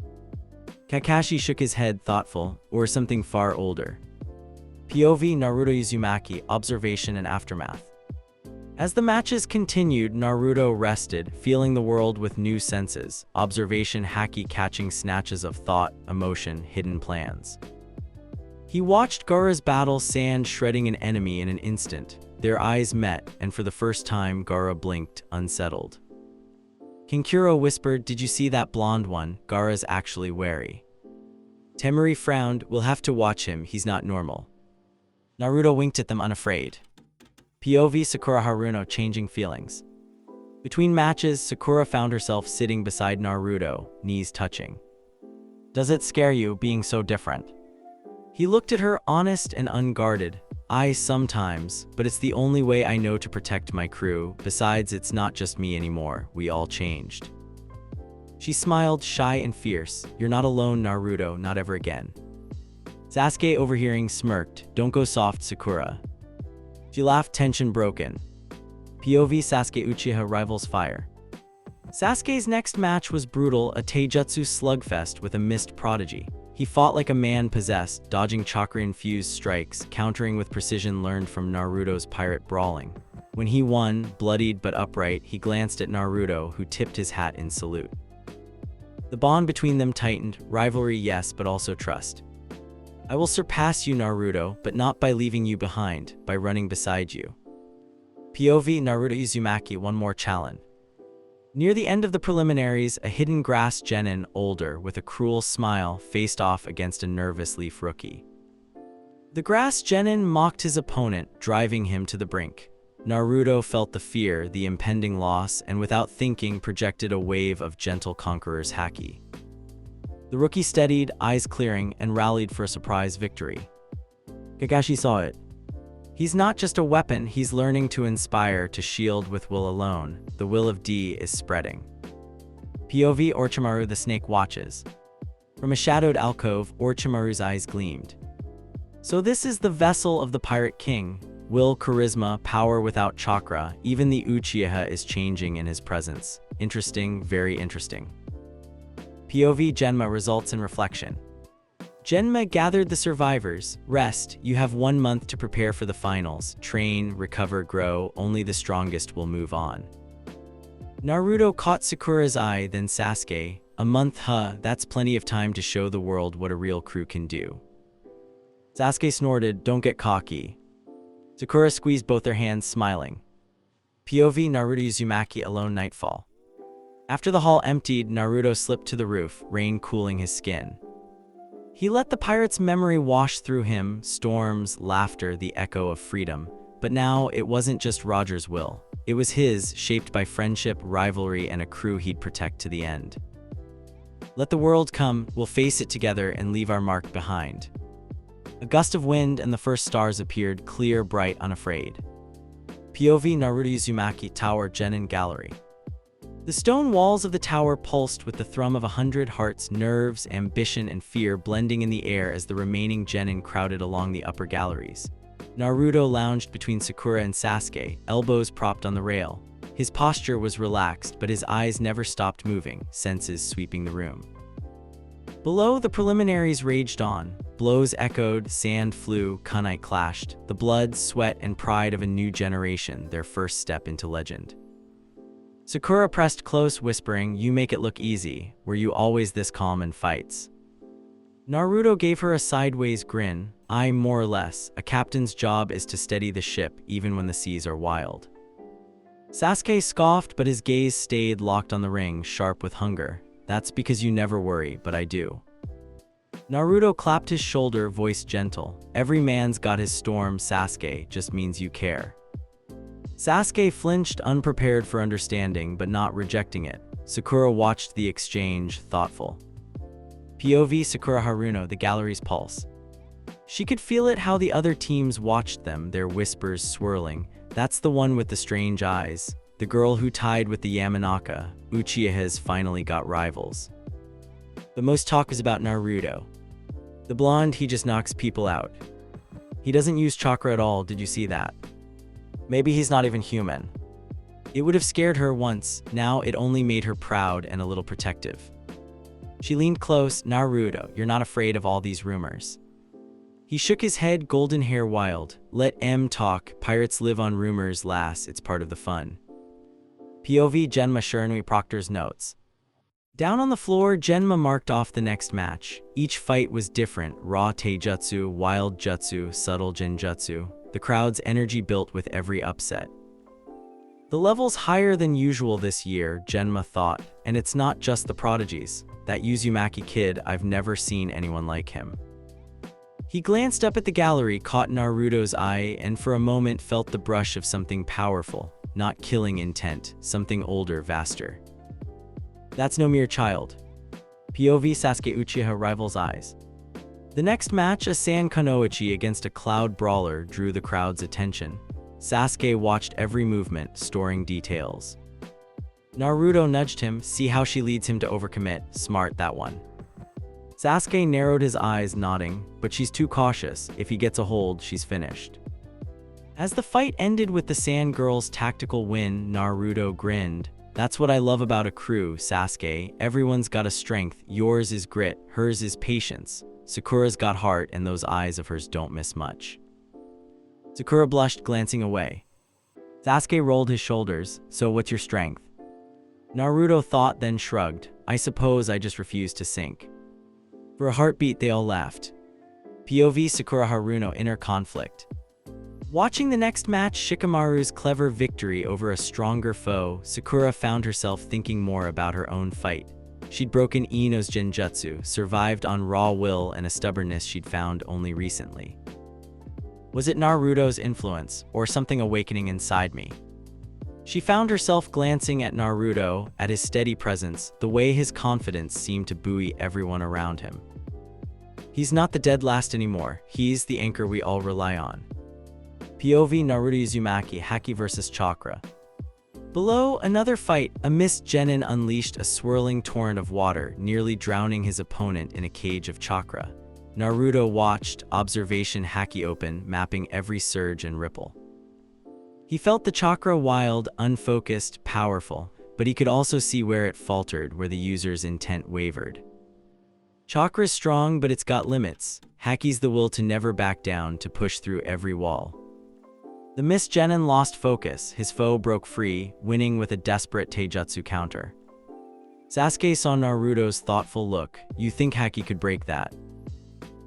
Kakashi shook his head, thoughtful, or something far older. POV Naruto Uzumaki, observation and aftermath. As the matches continued, Naruto rested, feeling the world with new senses, observation haki catching snatches of thought, emotion, hidden plans. He watched Gaara's battle, sand shredding an enemy in an instant. Their eyes met, and for the first time, Gaara blinked, unsettled. Kinkuro whispered, "Did you see that blonde one? Gaara's actually wary." Temari frowned, "We'll have to watch him, he's not normal." Naruto winked at them, unafraid. POV Sakura Haruno, changing feelings. Between matches, Sakura found herself sitting beside Naruto, knees touching. "Does it scare you, being so different?" He looked at her, honest and unguarded. I sometimes, but it's the only way I know to protect my crew. Besides, it's not just me anymore, we all changed. She smiled, shy and fierce. You're not alone, Naruto, not ever again. Sasuke, overhearing, smirked. Don't go soft, Sakura. She laughed, tension broken. POV Sasuke Uchiha rivals fire. Sasuke's next match was brutal, a taijutsu slugfest with a mist prodigy. He fought like a man possessed, dodging chakra-infused strikes, countering with precision learned from Naruto's pirate brawling. When he won, bloodied but upright, he glanced at Naruto, who tipped his hat in salute. The bond between them tightened, rivalry yes, but also trust. I will surpass you, Naruto, but not by leaving you behind, by running beside you. POV Naruto Uzumaki, one more challenge. Near the end of the preliminaries, a hidden grass genin, older, with a cruel smile, faced off against a nervous leaf rookie. The grass genin mocked his opponent, driving him to the brink. Naruto felt the fear, the impending loss, and without thinking projected a wave of gentle conqueror's haki. The rookie steadied, eyes clearing, and rallied for a surprise victory. Kakashi saw it. He's not just a weapon, he's learning to inspire, to shield with will alone. The will of D is spreading. POV Orochimaru, the snake watches. From a shadowed alcove, Orochimaru's eyes gleamed. So this is the vessel of the Pirate King. Will, charisma, power without chakra. Even the Uchiha is changing in his presence. Interesting, very interesting. POV Genma, results and reflection. Genma gathered the survivors. Rest, you have 1 month to prepare for the finals. Train, recover, grow, only the strongest will move on. Naruto caught Sakura's eye, then Sasuke. A month, huh, that's plenty of time to show the world what a real crew can do. Sasuke snorted, don't get cocky. Sakura squeezed both their hands, smiling. POV Naruto Uzumaki, alone, nightfall. After the hall emptied, Naruto slipped to the roof, rain cooling his skin. He let the pirate's memory wash through him, storms, laughter, the echo of freedom. But now, it wasn't just Roger's will. It was his, shaped by friendship, rivalry, and a crew he'd protect to the end. Let the world come, we'll face it together and leave our mark behind. A gust of wind and the first stars appeared, clear, bright, unafraid. POV Naruto Uzumaki, Tower, Genin Gallery. The stone walls of the tower pulsed with the thrum of 100 hearts, nerves, ambition, and fear blending in the air as the remaining genin crowded along the upper galleries. Naruto lounged between Sakura and Sasuke, elbows propped on the rail. His posture was relaxed, but his eyes never stopped moving, senses sweeping the room. Below, the preliminaries raged on. Blows echoed, sand flew, kunai clashed. The blood, sweat, and pride of a new generation, their first step into legend. Sakura pressed close, whispering, you make it look easy. Were you always this calm in fights? Naruto gave her a sideways grin. I, more or less. A captain's job is to steady the ship, even when the seas are wild. Sasuke scoffed, but his gaze stayed locked on the ring, sharp with hunger. That's because you never worry, but I do. Naruto clapped his shoulder, voice gentle. Every man's got his storm, Sasuke, just means you care. Sasuke flinched, unprepared for understanding, but not rejecting it. Sakura watched the exchange, thoughtful. POV Sakura Haruno, the gallery's pulse. She could feel it how the other teams watched them, their whispers swirling. That's the one with the strange eyes. The girl who tied with the Yamanaka. Uchiha has finally got rivals. The most talk is about Naruto. The blonde, he just knocks people out. He doesn't use chakra at all, did you see that? Maybe he's not even human. It would have scared her once, now it only made her proud and a little protective. She leaned close, Naruto, you're not afraid of all these rumors. He shook his head, golden hair wild. Let M talk, pirates live on rumors, lass, it's part of the fun. POV Genma Shiranui Proctor's notes. Down on the floor, Genma marked off the next match. Each fight was different, raw taijutsu, wild jutsu, subtle genjutsu. The crowd's energy built with every upset. The level's higher than usual this year, Genma thought, and it's not just the prodigies. That Uzumaki kid, I've never seen anyone like him. He glanced up at the gallery, caught Naruto's eye, and for a moment felt the brush of something powerful, not killing intent, something older, vaster. That's no mere child. POV Sasuke Uchiha rivals eyes. The next match, a Sand Kunoichi against a Cloud Brawler, drew the crowd's attention. Sasuke watched every movement, storing details. Naruto nudged him, see how she leads him to overcommit, smart that one. Sasuke narrowed his eyes, nodding, but she's too cautious, if he gets a hold, she's finished. As the fight ended with the Sand Girl's tactical win, Naruto grinned. That's what I love about a crew, Sasuke. Everyone's got a strength, yours is grit, hers is patience. Sakura's got heart, and those eyes of hers don't miss much. Sakura blushed, glancing away. Sasuke rolled his shoulders. So what's your strength? Naruto thought, then shrugged. I suppose I just refuse to sink. For a heartbeat, they all laughed. POV Sakura Haruno inner conflict. Watching the next match, Shikamaru's clever victory over a stronger foe, Sakura found herself thinking more about her own fight. She'd broken Ino's genjutsu, survived on raw will and a stubbornness she'd found only recently. Was it Naruto's influence, or something awakening inside me? She found herself glancing at Naruto, at his steady presence, the way his confidence seemed to buoy everyone around him. He's not the dead last anymore, he's the anchor we all rely on. POV Naruto Uzumaki Haki vs Chakra. Below, another fight, a mist genin unleashed a swirling torrent of water, nearly drowning his opponent in a cage of chakra. Naruto watched, observation haki open, mapping every surge and ripple. He felt the chakra wild, unfocused, powerful, but he could also see where it faltered, where the user's intent wavered. Chakra's strong, but it's got limits. Haki's the will to never back down, to push through every wall. The Mist Genin lost focus, his foe broke free, winning with a desperate taijutsu counter. Sasuke saw Naruto's thoughtful look. You think Haki could break that?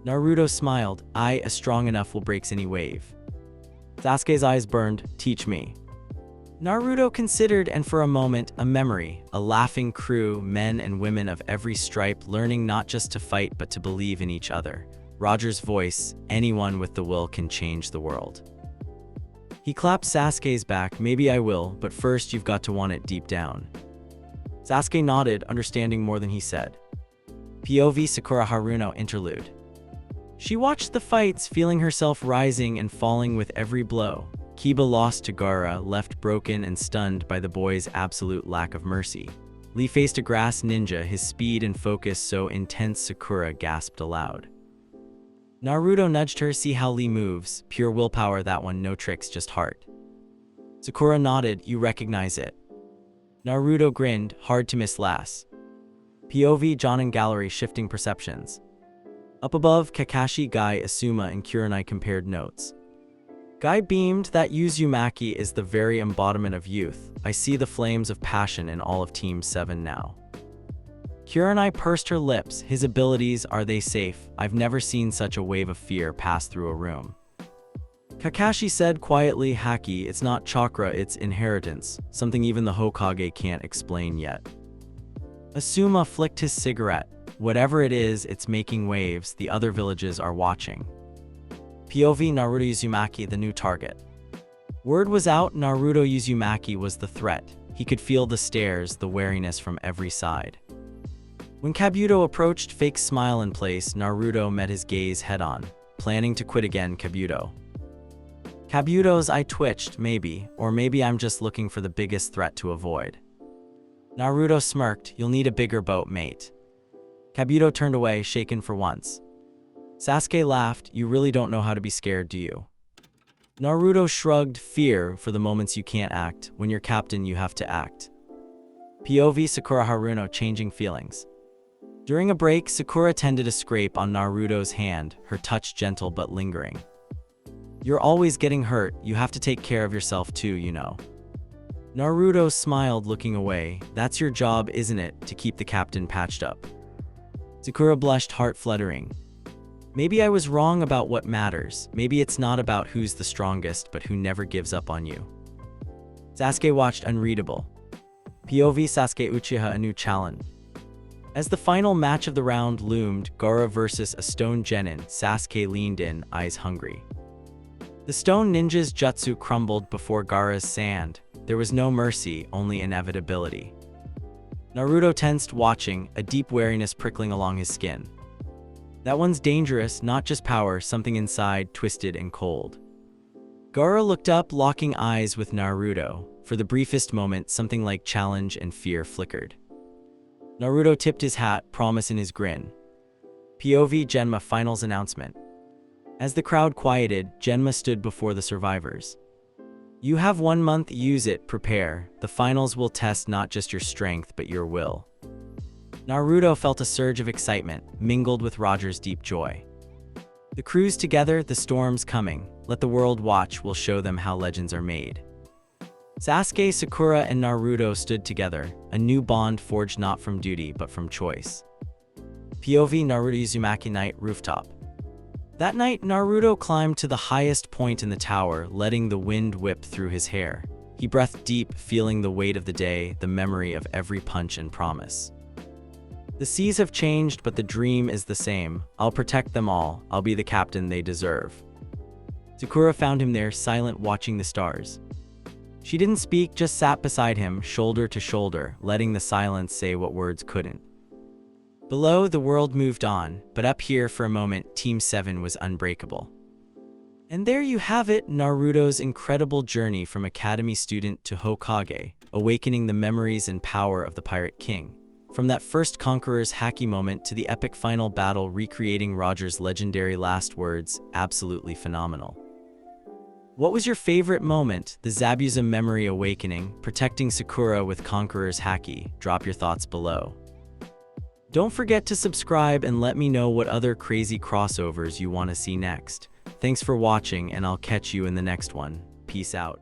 Naruto smiled. I, strong enough, will breaks any wave. Sasuke's eyes burned. Teach me. Naruto considered, and for a moment, a memory, a laughing crew, men and women of every stripe, learning not just to fight but to believe in each other. Roger's voice, anyone with the will can change the world. He clapped Sasuke's back. Maybe I will, but first you've got to want it deep down. Sasuke nodded, understanding more than he said. POV Sakura Haruno interlude. She watched the fights, feeling herself rising and falling with every blow. Kiba lost to Gaara, left broken and stunned by the boy's absolute lack of mercy. Lee faced a grass ninja, his speed and focus so intense Sakura gasped aloud. Naruto nudged her, see how Lee moves, pure willpower that one, no tricks, just heart. Sakura nodded, you recognize it. Naruto grinned, hard to miss lass. POV Jonin Gallery shifting perceptions. Up above, Kakashi, Guy, Asuma, and Kurenai compared notes. Guy beamed, that Uzumaki is the very embodiment of youth. I see the flames of passion in all of Team 7 now. Kurenai pursed her lips, his abilities, are they safe? I've never seen such a wave of fear pass through a room. Kakashi said quietly, Haki, it's not chakra, it's inheritance, something even the Hokage can't explain yet. Asuma flicked his cigarette. Whatever it is, it's making waves, the other villages are watching. POV Naruto Uzumaki, the new target. Word was out, Naruto Uzumaki was the threat. He could feel the stares, the wariness from every side. When Kabuto approached, fake smile in place, Naruto met his gaze head-on. Planning to quit again, Kabuto. Kabuto's eye twitched, maybe, or maybe I'm just looking for the biggest threat to avoid. Naruto smirked, you'll need a bigger boat, mate. Kabuto turned away, shaken for once. Sasuke laughed, you really don't know how to be scared, do you? Naruto shrugged, fear, for the moments you can't act. When you're captain, you have to act. POV Sakura Haruno changing feelings. During a break, Sakura tended a scrape on Naruto's hand, her touch gentle but lingering. You're always getting hurt, you have to take care of yourself too, you know. Naruto smiled, looking away. That's your job, isn't it, to keep the captain patched up? Sakura blushed, heart fluttering. Maybe I was wrong about what matters. Maybe it's not about who's the strongest, but who never gives up on you. Sasuke watched, unreadable. POV Sasuke Uchiha, a new challenge. As the final match of the round loomed, Gaara versus a stone genin, Sasuke leaned in, eyes hungry. The stone ninja's jutsu crumbled before Gaara's sand. There was no mercy, only inevitability. Naruto tensed, watching, a deep wariness prickling along his skin. That one's dangerous, not just power, something inside, twisted and cold. Gaara looked up, locking eyes with Naruto. For the briefest moment, something like challenge and fear flickered. Naruto tipped his hat, promise in his grin. POV Genma Finals Announcement. As the crowd quieted, Genma stood before the survivors. You have 1 month, use it, prepare. The finals will test not just your strength, but your will. Naruto felt a surge of excitement, mingled with Roger's deep joy. The crew's together, the storm's coming. Let the world watch, we'll show them how legends are made. Sasuke, Sakura, and Naruto stood together, a new bond forged not from duty but from choice. POV Naruto Uzumaki Night Rooftop. That night, Naruto climbed to the highest point in the tower, letting the wind whip through his hair. He breathed deep, feeling the weight of the day, the memory of every punch and promise. The seas have changed, but the dream is the same. I'll protect them all. I'll be the captain they deserve. Sakura found him there, silent, watching the stars. She didn't speak, just sat beside him, shoulder to shoulder, letting the silence say what words couldn't. Below, the world moved on, but up here for a moment, Team 7 was unbreakable. And there you have it, Naruto's incredible journey from academy student to Hokage, awakening the memories and power of the Pirate King. From that first conqueror's haki moment to the epic final battle recreating Roger's legendary last words, absolutely phenomenal. What was your favorite moment? The Zabuza memory awakening, protecting Sakura with Conqueror's haki? Drop your thoughts below. Don't forget to subscribe and let me know what other crazy crossovers you want to see next. Thanks for watching, and I'll catch you in the next one. Peace out.